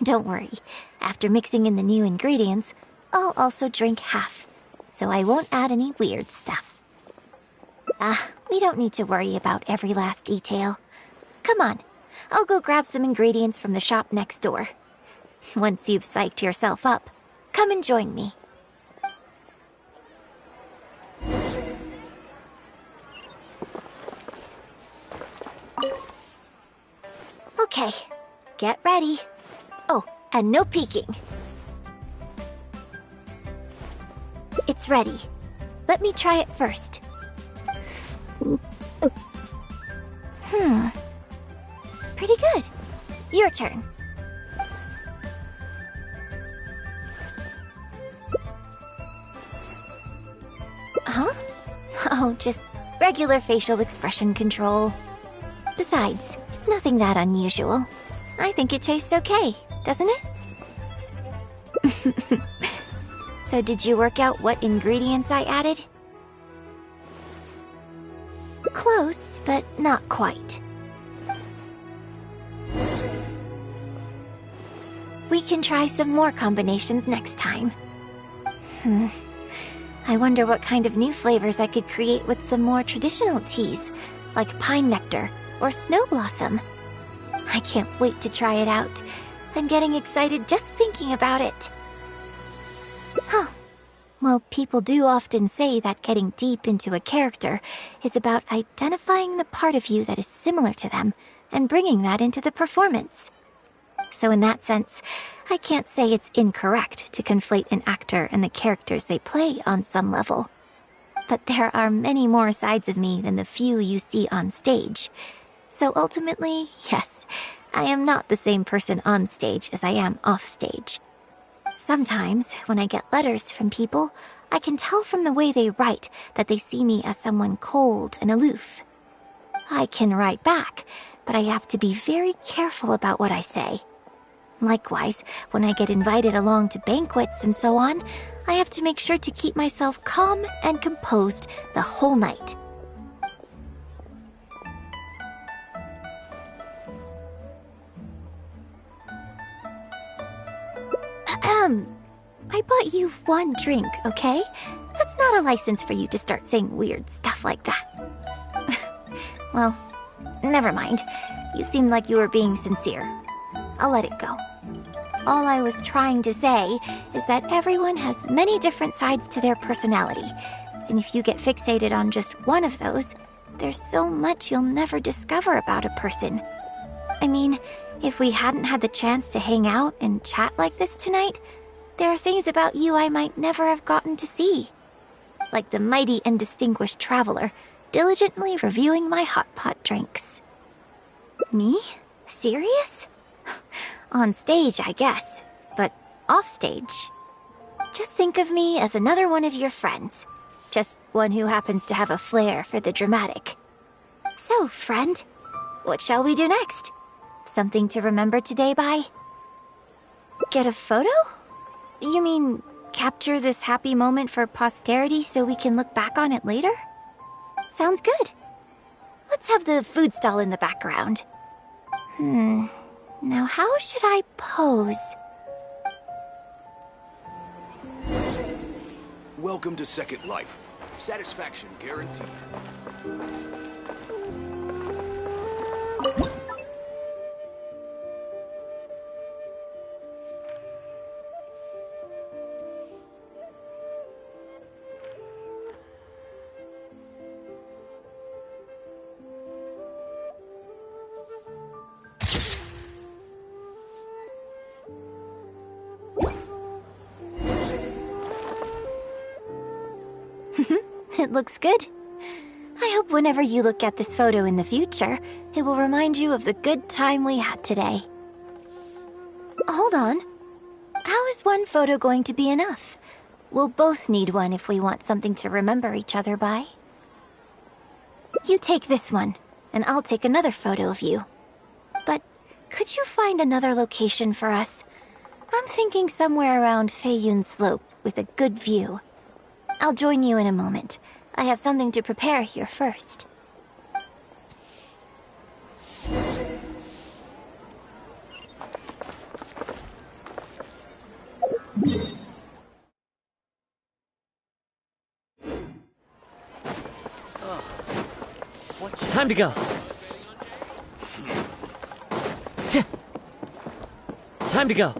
Don't worry, after mixing in the new ingredients, I'll also drink half, so I won't add any weird stuff. We don't need to worry about every last detail. Come on, I'll go grab some ingredients from the shop next door. Once you've psyched yourself up, come and join me. Okay, get ready. Oh, and no peeking. It's ready. Let me try it first. Pretty good. Your turn. Huh? Oh, just regular facial expression control. Besides, it's nothing that unusual. I think it tastes okay, doesn't it? So did you work out what ingredients I added? Close, but not quite. We can try some more combinations next time. I wonder what kind of new flavors I could create with some more traditional teas, like pine nectar or snow blossom. I can't wait to try it out. I'm getting excited just thinking about it. Huh. Well, people do often say that getting deep into a character is about identifying the part of you that is similar to them and bringing that into the performance. So in that sense, I can't say it's incorrect to conflate an actor and the characters they play on some level. But there are many more sides of me than the few you see on stage. So ultimately, yes, I am not the same person on stage as I am off stage. Sometimes, when I get letters from people, I can tell from the way they write that they see me as someone cold and aloof. I can write back, but I have to be very careful about what I say. Likewise, when I get invited along to banquets and so on, I have to make sure to keep myself calm and composed the whole night. I bought you one drink, okay? That's not a license for you to start saying weird stuff like that. Well, never mind. You seemed like you were being sincere. I'll let it go. All I was trying to say is that everyone has many different sides to their personality, and if you get fixated on just one of those, there's so much you'll never discover about a person. I mean, if we hadn't had the chance to hang out and chat like this tonight, there are things about you I might never have gotten to see. Like the mighty and distinguished traveler, diligently reviewing my hot pot drinks. Me? Serious? On stage, I guess, but off stage. Just think of me as another one of your friends. Just one who happens to have a flair for the dramatic. So, friend, what shall we do next? Something to remember today by? Get a photo? You mean capture this happy moment for posterity so we can look back on it later? Sounds good. Let's have the food stall in the background. Now how should I pose? Welcome to Second Life. Satisfaction guaranteed. It looks good. I hope whenever you look at this photo in the future, it will remind you of the good time we had today. Hold on. How is one photo going to be enough? We'll both need one if we want something to remember each other by. You take this one, and I'll take another photo of you. But could you find another location for us? I'm thinking somewhere around Feiyun Slope with a good view. I'll join you in a moment. I have something to prepare here first. Time to go. Time to go.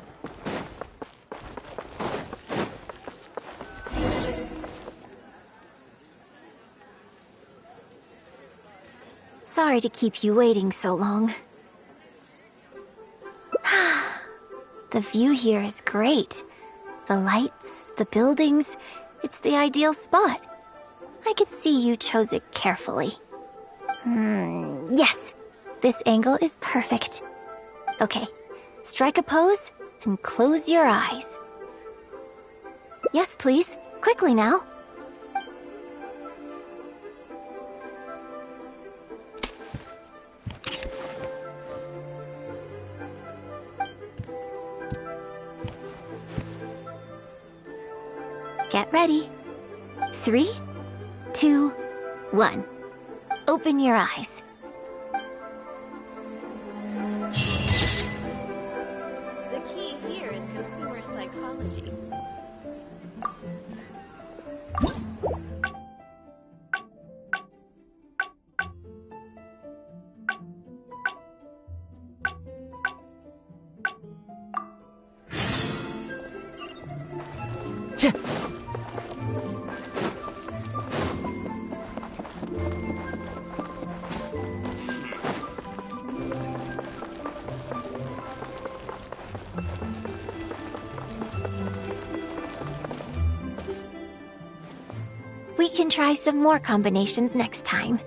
Sorry to keep you waiting so long. The view here is great. The lights, the buildings, it's the ideal spot. I can see you chose it carefully. Yes, this angle is perfect. Okay, strike a pose and close your eyes. Yes, please. Quickly now. Get ready. 3, 2, 1. Open your eyes. The key here is consumer psychology. can try some more combinations next time.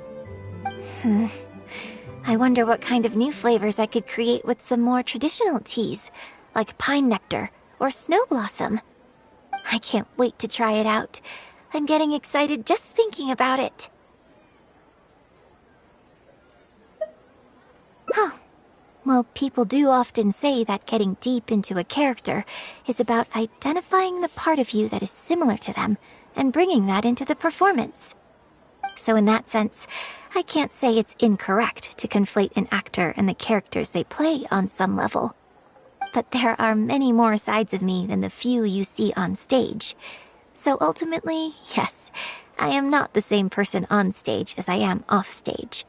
I wonder what kind of new flavors I could create with some more traditional teas, like pine nectar or snow blossom. I can't wait to try it out. I'm getting excited just thinking about it. Huh. Well, people do often say that getting deep into a character is about identifying the part of you that is similar to them and bringing that into the performance. So in that sense, I can't say it's incorrect to conflate an actor and the characters they play on some level. But there are many more sides of me than the few you see on stage. So ultimately, yes, I am not the same person on stage as I am off stage.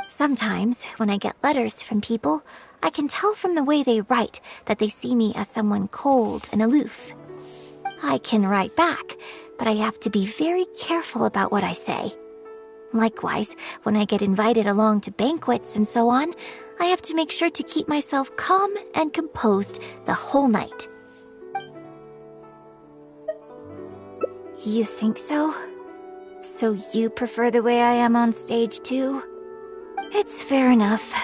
Sometimes, when I get letters from people, I can tell from the way they write that they see me as someone cold and aloof. I can write back, but I have to be very careful about what I say. Likewise, when I get invited along to banquets and so on, I have to make sure to keep myself calm and composed the whole night. You think so? So you prefer the way I am on stage too? It's fair enough.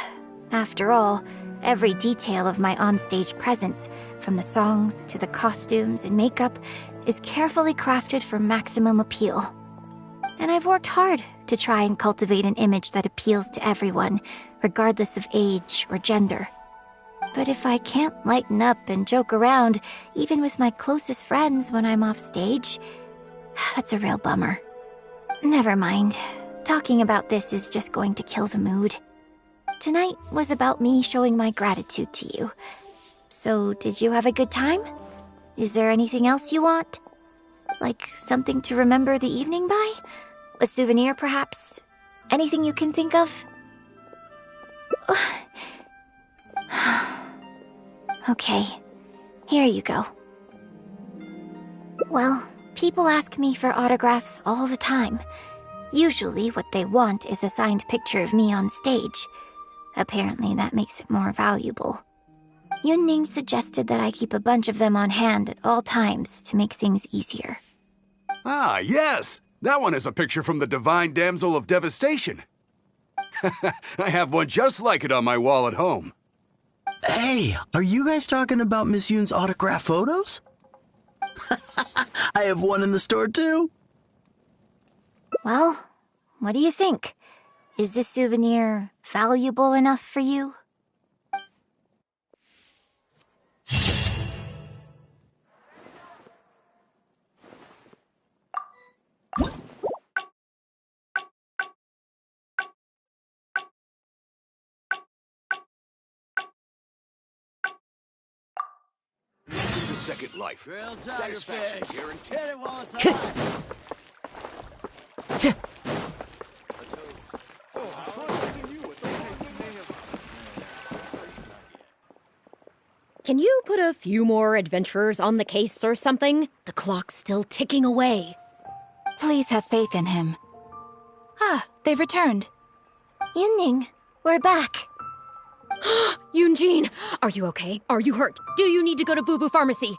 After all, every detail of my onstage presence, from the songs to the costumes and makeup, is carefully crafted for maximum appeal. And I've worked hard to try and cultivate an image that appeals to everyone, regardless of age or gender. But if I can't lighten up and joke around, even with my closest friends when I'm off stage, that's a real bummer. Never mind. Talking about this is just going to kill the mood. Tonight was about me showing my gratitude to you. So, did you have a good time? Is there anything else you want? Like something to remember the evening by? A souvenir, perhaps? Anything you can think of? Okay, here you go. Well, people ask me for autographs all the time. Usually what they want is a signed picture of me on stage. Apparently that makes it more valuable. Yunning suggested that I keep a bunch of them on hand at all times to make things easier. Ah, yes! That one is a picture from the Divine Damsel of Devastation. I have one just like it on my wall at home. Hey, are you guys talking about Miss Yoon's autograph photos? I have one in the store too. Well, what do you think? Is this souvenir valuable enough for you? The second life. Satisfaction guaranteed. Hit it while it's hot. Can you put a few more adventurers on the case or something? The clock's still ticking away. Please have faith in him. Ah, they've returned. Yunning, we're back. Yoonjin, are you okay? Are you hurt? Do you need to go to Boo Boo Pharmacy?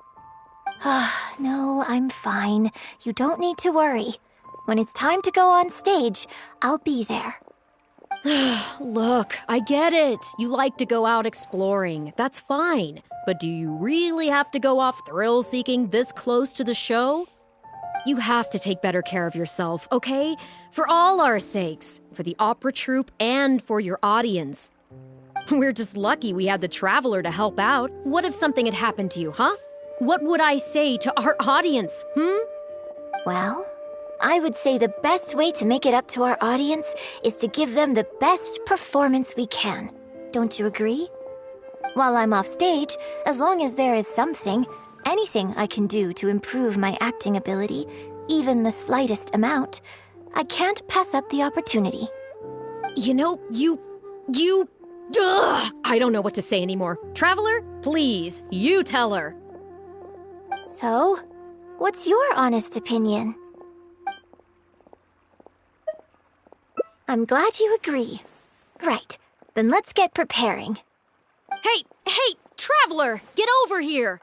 No, I'm fine. You don't need to worry. When it's time to go on stage, I'll be there. Look, I get it. You like to go out exploring. That's fine. But do you really have to go off thrill-seeking this close to the show? You have to take better care of yourself, okay? For all our sakes. For the opera troupe and for your audience. We're just lucky we had the Traveler to help out. What if something had happened to you, huh? What would I say to our audience, Well, I would say the best way to make it up to our audience is to give them the best performance we can. Don't you agree? While I'm off stage, as long as there is something, anything I can do to improve my acting ability, even the slightest amount, I can't pass up the opportunity. You know, I don't know what to say anymore. Traveler, please, you tell her. So, what's your honest opinion? I'm glad you agree. Right, then let's get preparing. Hey, Traveler, get over here.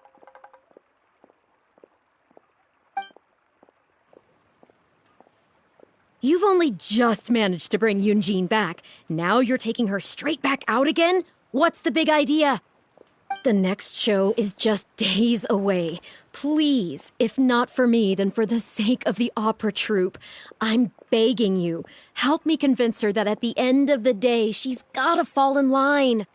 You've only just managed to bring Yunjin back. Now you're taking her straight back out again? What's the big idea? The next show is just days away. Please, if not for me, then for the sake of the opera troupe, I'm begging you, help me convince her that at the end of the day, she's gotta fall in line.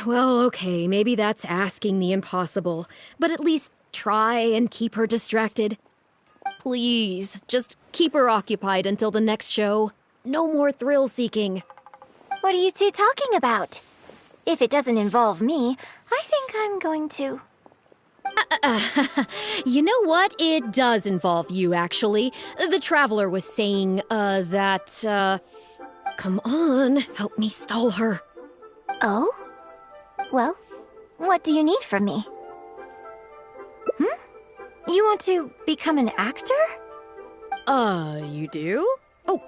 Well, okay, maybe that's asking the impossible, but at least try and keep her distracted. Please, just keep her occupied until the next show. No more thrill-seeking. What are you two talking about? If it doesn't involve me, I think I'm going to... You know what? It does involve you, actually. The Traveler was saying, that, Come on, help me stall her. Oh? Well, what do you need from me? You want to become an actor? You do? Oh,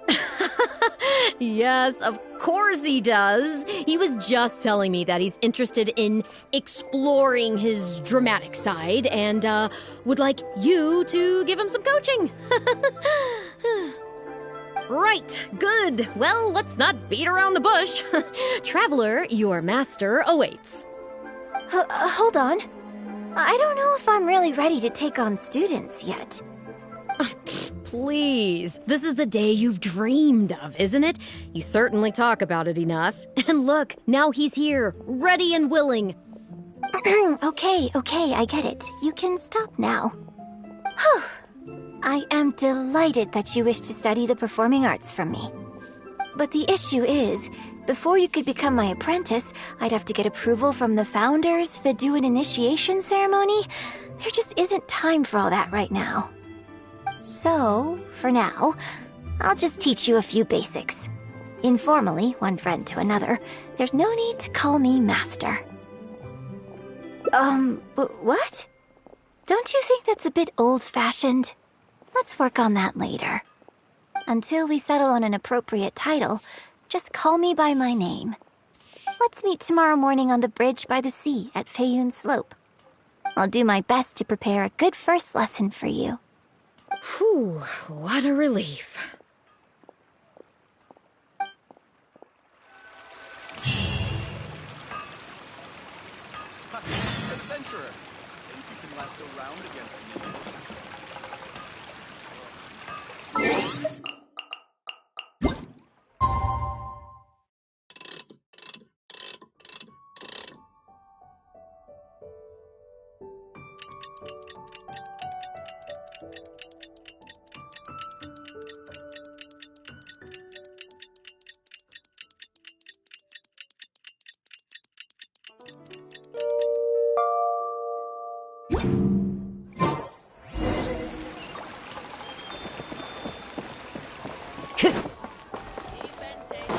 yes, of course he does. He was just telling me that he's interested in exploring his dramatic side and, would like you to give him some coaching. Right, good. Well, let's not beat around the bush. Traveler, your master awaits. Hold on. I don't know if I'm really ready to take on students yet. Please, this is the day you've dreamed of, isn't it? You certainly talk about it enough. And look, now he's here, ready and willing. Okay, I get it. You can stop now. Whew. I am delighted that you wish to study the performing arts from me. But the issue is, before you could become my apprentice, I'd have to get approval from the founders that do an initiation ceremony. There just isn't time for all that right now. So, for now, I'll just teach you a few basics. Informally, one friend to another, there's no need to call me master. What? Don't you think that's a bit old-fashioned? Let's work on that later. Until we settle on an appropriate title, just call me by my name. Let's meet tomorrow morning on the bridge by the sea at Feiyun Slope. I'll do my best to prepare a good first lesson for you. Whew, what a relief. Adventurer, think you can last a round against me?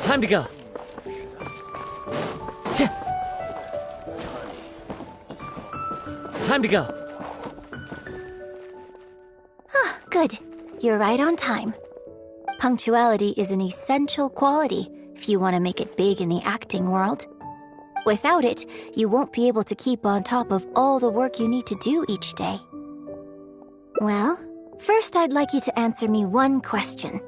Time to go. Time to go. Good. You're right on time. Punctuality is an essential quality if you want to make it big in the acting world. Without it, you won't be able to keep on top of all the work you need to do each day. Well, first I'd like you to answer me one question.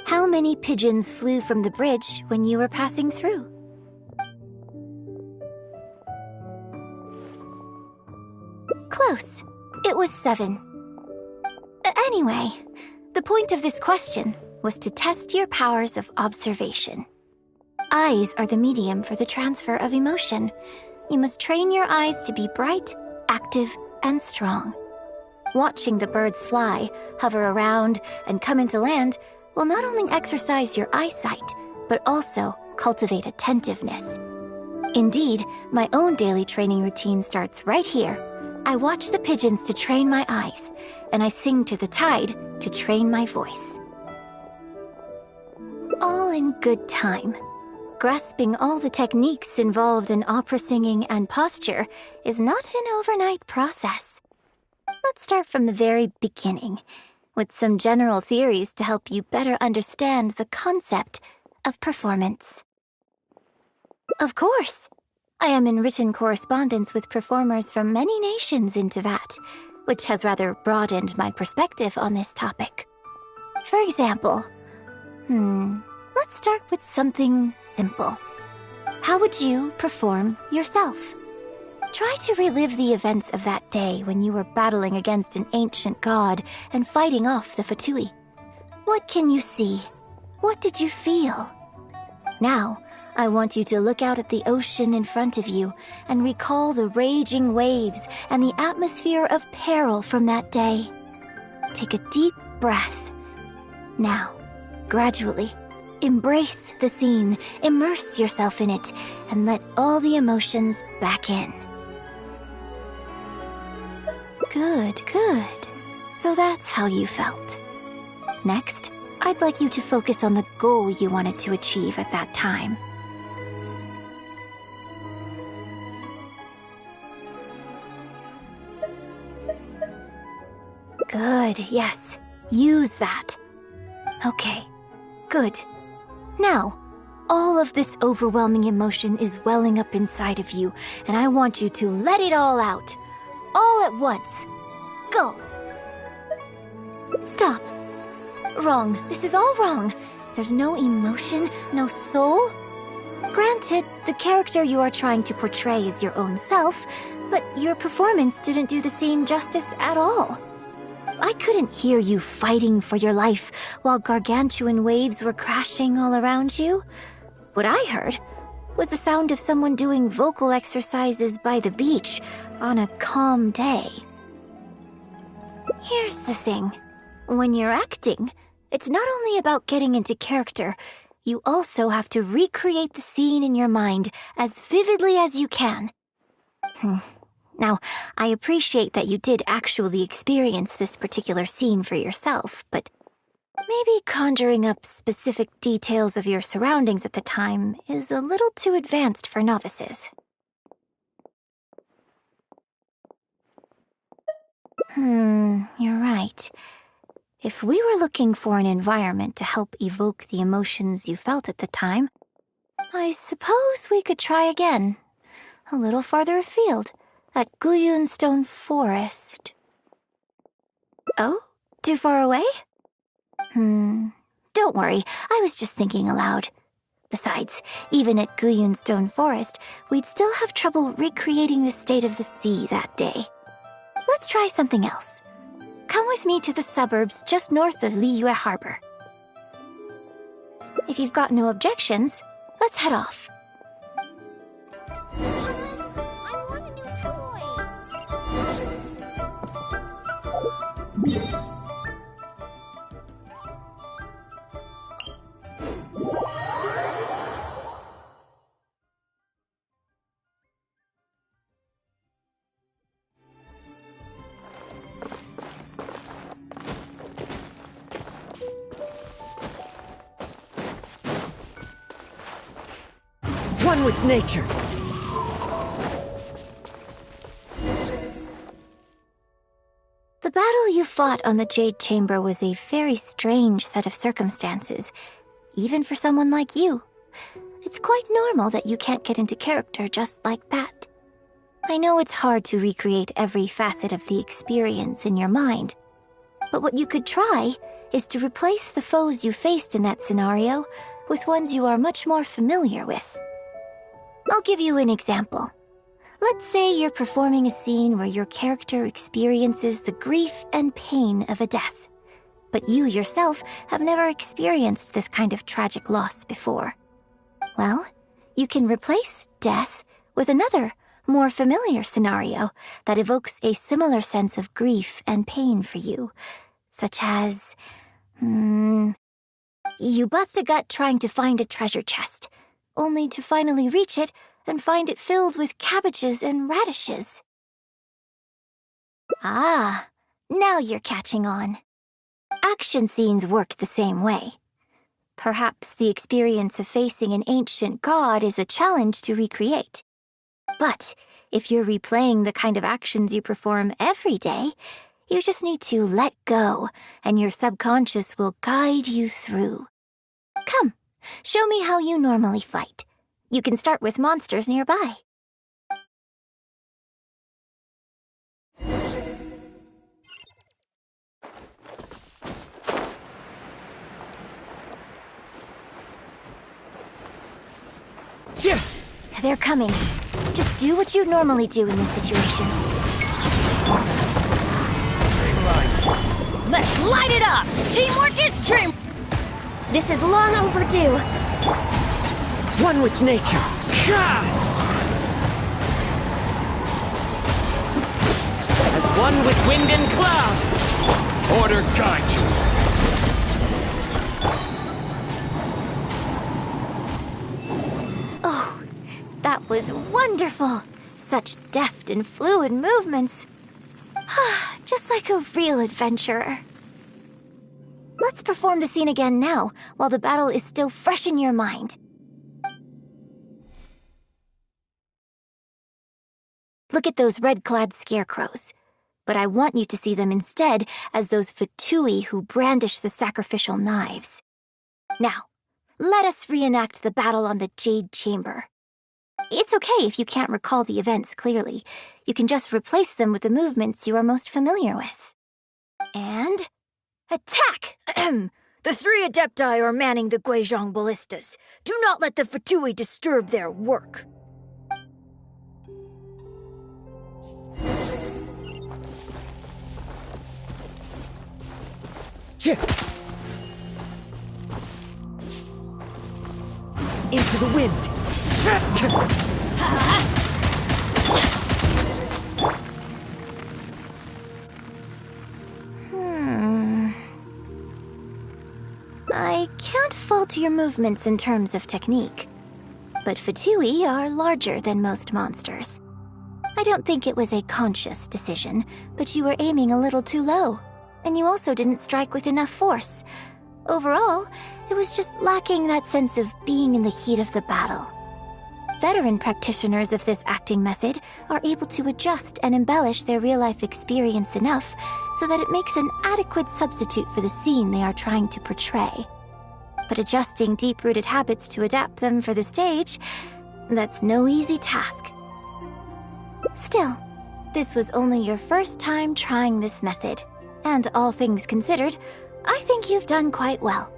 How many pigeons flew from the bridge when you were passing through? Close. It was 7. Anyway, the point of this question was to test your powers of observation. Eyes are the medium for the transfer of emotion. You must train your eyes to be bright, active, and strong. Watching the birds fly, hover around, and come into land will not only exercise your eyesight, but also cultivate attentiveness. Indeed, my own daily training routine starts right here. I watch the pigeons to train my eyes, and I sing to the tide to train my voice. All in good time. Grasping all the techniques involved in opera singing and posture is not an overnight process. Let's start from the very beginning, with some general theories to help you better understand the concept of performance. Of course, I am in written correspondence with performers from many nations in Teyvat, which has rather broadened my perspective on this topic. For example, let's start with something simple. How would you perform yourself? Try to relive the events of that day when you were battling against an ancient god and fighting off the Fatui. What can you see? What did you feel? Now, I want you to look out at the ocean in front of you and recall the raging waves and the atmosphere of peril from that day. Take a deep breath. Now, gradually, embrace the scene, immerse yourself in it, and let all the emotions back in. Good, good. So that's how you felt. Next, I'd like you to focus on the goal you wanted to achieve at that time. Good, yes. Use that. Okay, good. Now, all of this overwhelming emotion is welling up inside of you, and I want you to let it all out. All at once. Go. Stop. Wrong. This is all wrong. There's no emotion, no soul. Granted, the character you are trying to portray is your own self, but your performance didn't do the scene justice at all. I couldn't hear you fighting for your life while gargantuan waves were crashing all around you. What I heard was the sound of someone doing vocal exercises by the beach on a calm day. Here's the thing. When you're acting, it's not only about getting into character, you also have to recreate the scene in your mind as vividly as you can. Now, I appreciate that you did actually experience this particular scene for yourself, but maybe conjuring up specific details of your surroundings at the time is a little too advanced for novices. You're right. If we were looking for an environment to help evoke the emotions you felt at the time, I suppose we could try again, a little farther afield, at Guyun Stone Forest. Oh? Too far away? Don't worry, I was just thinking aloud. Besides, even at Guyun Stone Forest, we'd still have trouble recreating the state of the sea that day. Let's try something else. Come with me to the suburbs just north of Liyue Harbor. If you've got no objections, let's head off. I want a new toy! One with nature. The battle you fought on the Jade Chamber was a very strange set of circumstances, even for someone like you. It's quite normal that you can't get into character just like that. I know it's hard to recreate every facet of the experience in your mind, but what you could try is to replace the foes you faced in that scenario with ones you are much more familiar with. I'll give you an example. Let's say you're performing a scene where your character experiences the grief and pain of a death, but you yourself have never experienced this kind of tragic loss before. Well, you can replace death with another, more familiar scenario that evokes a similar sense of grief and pain for you, such as, you bust a gut trying to find a treasure chest, only to finally reach it and find it filled with cabbages and radishes. Ah, now you're catching on. Action scenes work the same way. Perhaps the experience of facing an ancient god is a challenge to recreate. But if you're replaying the kind of actions you perform every day, you just need to let go, and your subconscious will guide you through. Come, show me how you normally fight. You can start with monsters nearby. They're coming. Just do what you'd normally do in this situation. Let's light it up! Teamwork is dream! This is long overdue. One with nature. As one with wind and cloud. Order guide you. Oh, that was wonderful. Such deft and fluid movements. Just like a real adventurer. Let's perform the scene again now, while the battle is still fresh in your mind. Look at those red-clad scarecrows. But I want you to see them instead as those Fatui who brandish the sacrificial knives. Now, let us reenact the battle on the Jade Chamber. It's okay if you can't recall the events clearly. You can just replace them with the movements you are most familiar with. And... attack! The 3 Adepti are manning the Guizhong ballistas. Do not let the Fatui disturb their work. Into the wind. I can't fault your movements in terms of technique. But Fatui are larger than most monsters. I don't think it was a conscious decision, but you were aiming a little too low. And you also didn't strike with enough force. Overall, it was just lacking that sense of being in the heat of the battle. Veteran practitioners of this acting method are able to adjust and embellish their real-life experience enough so that it makes an adequate substitute for the scene they are trying to portray. But adjusting deep-rooted habits to adapt them for the stage, that's no easy task. Still, this was only your first time trying this method, and all things considered, I think you've done quite well.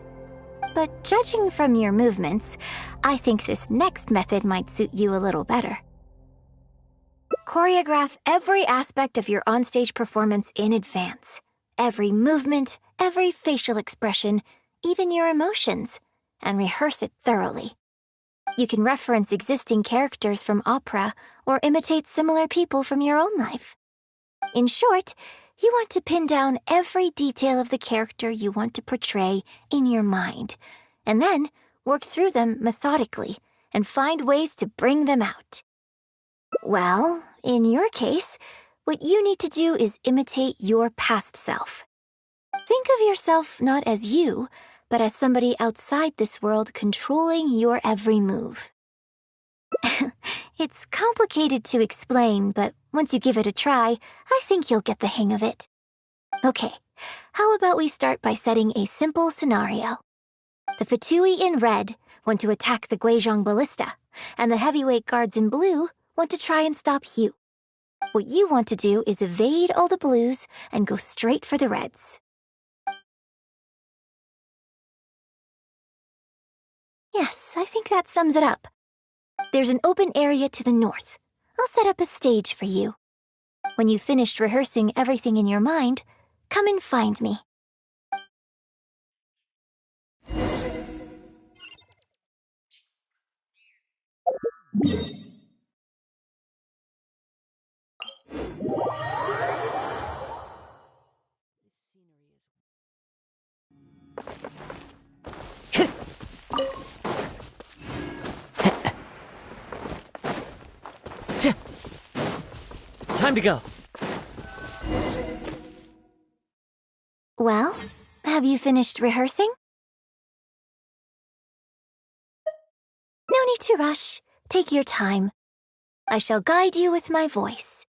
But judging from your movements, I think this next method might suit you a little better. Choreograph every aspect of your onstage performance in advance. Every movement, every facial expression, even your emotions, and rehearse it thoroughly. You can reference existing characters from opera or imitate similar people from your own life. In short, you want to pin down every detail of the character you want to portray in your mind, and then work through them methodically and find ways to bring them out. Well, in your case, what you need to do is imitate your past self. Think of yourself not as you, but as somebody outside this world controlling your every move. It's complicated to explain, but once you give it a try, I think you'll get the hang of it. Okay, how about we start by setting a simple scenario? The Fatui in red want to attack the Guizhong ballista, and the heavyweight guards in blue want to try and stop you. What you want to do is evade all the blues and go straight for the reds. Yes, I think that sums it up. There's an open area to the north. I'll set up a stage for you. When you've finished rehearsing everything in your mind, come and find me. Time to go. Well, have you finished rehearsing? No need to rush. Take your time. I shall guide you with my voice.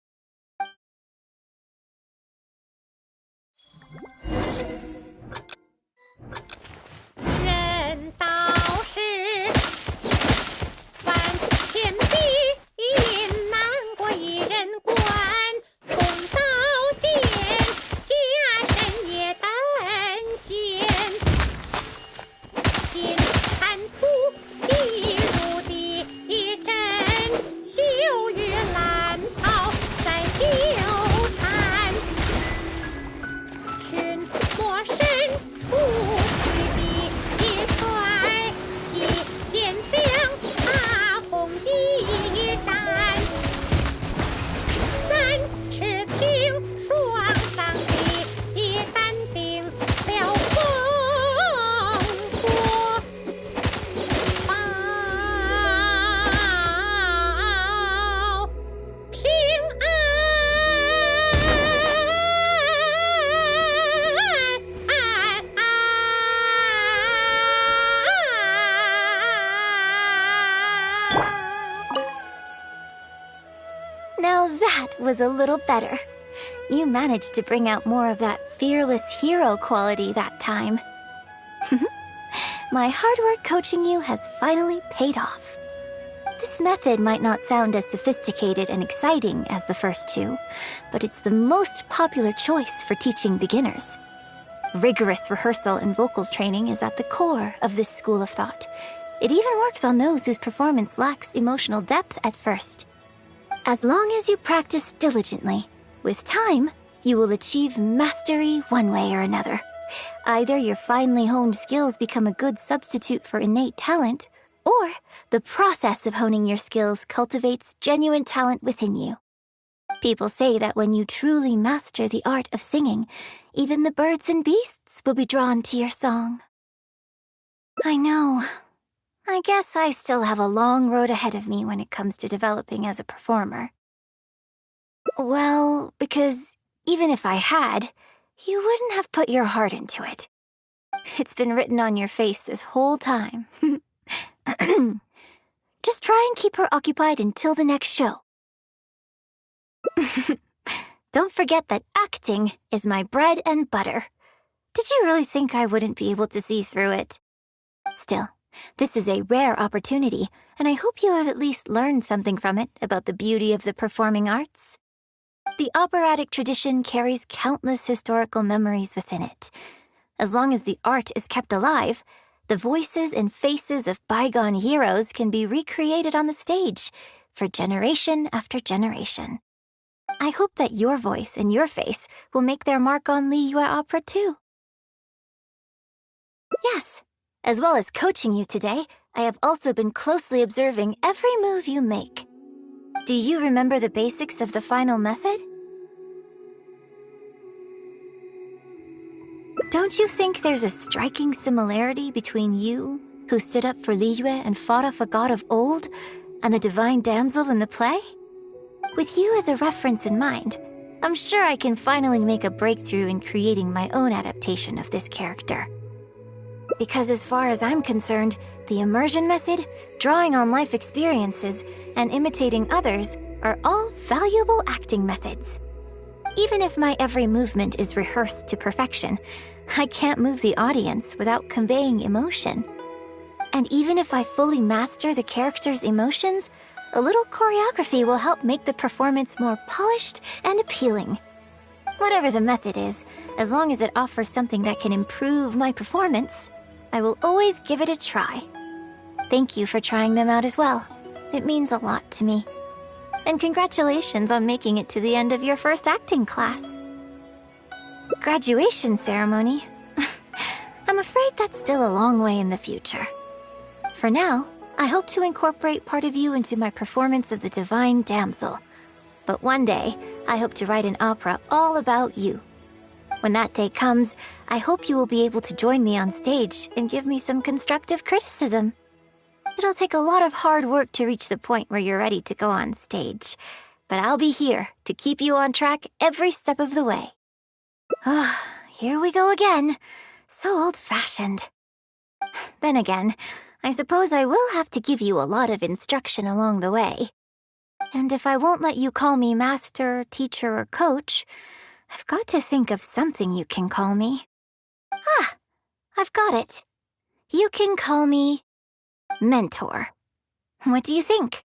Now that was a little better. You managed to bring out more of that fearless hero quality that time. My hard work coaching you has finally paid off. This method might not sound as sophisticated and exciting as the first two, but it's the most popular choice for teaching beginners. Rigorous rehearsal and vocal training is at the core of this school of thought. It even works on those whose performance lacks emotional depth at first. As long as you practice diligently, with time, you will achieve mastery one way or another. Either your finely honed skills become a good substitute for innate talent, or the process of honing your skills cultivates genuine talent within you. People say that when you truly master the art of singing, even the birds and beasts will be drawn to your song. I know. I guess I still have a long road ahead of me when it comes to developing as a performer. Well, because even if I had, you wouldn't have put your heart into it. It's been written on your face this whole time. Just try and keep her occupied until the next show. Don't forget that acting is my bread and butter. Did you really think I wouldn't be able to see through it? Still, this is a rare opportunity, and I hope you have at least learned something from it about the beauty of the performing arts. The operatic tradition carries countless historical memories within it. As long as the art is kept alive, the voices and faces of bygone heroes can be recreated on the stage for generation after generation. I hope that your voice and your face will make their mark on Liyue Opera too. Yes, as well as coaching you today, I have also been closely observing every move you make. Do you remember the basics of the final method? Don't you think there's a striking similarity between you, who stood up for Liyue and fought off a god of old, and the divine damsel in the play? With you as a reference in mind, I'm sure I can finally make a breakthrough in creating my own adaptation of this character. Because as far as I'm concerned, the immersion method, drawing on life experiences, and imitating others are all valuable acting methods. Even if my every movement is rehearsed to perfection, I can't move the audience without conveying emotion. And even if I fully master the character's emotions, a little choreography will help make the performance more polished and appealing. Whatever the method is, as long as it offers something that can improve my performance, I will always give it a try. Thank you for trying them out as well. It means a lot to me. And congratulations on making it to the end of your first acting class. Graduation ceremony? I'm afraid that's still a long way in the future. For now, I hope to incorporate part of you into my performance of the Divine Damsel. But one day, I hope to write an opera all about you. When that day comes, I hope you will be able to join me on stage and give me some constructive criticism. It'll take a lot of hard work to reach the point where you're ready to go on stage, but I'll be here to keep you on track every step of the way. Ah, here we go again. So old-fashioned. Then again, I suppose I will have to give you a lot of instruction along the way. And if I won't let you call me master, teacher, or coach, I've got to think of something you can call me. Ah, I've got it. You can call me mentor. What do you think?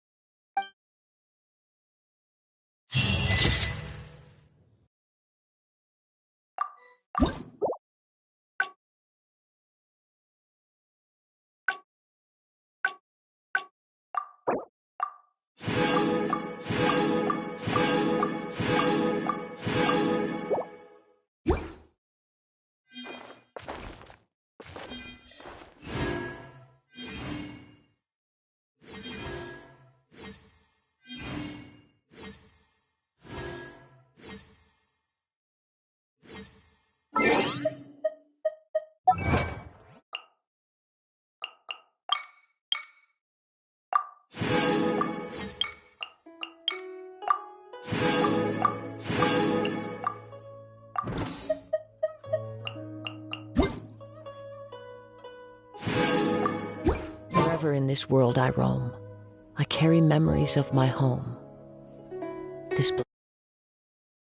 Wherever in this world I roam, I carry memories of my home. This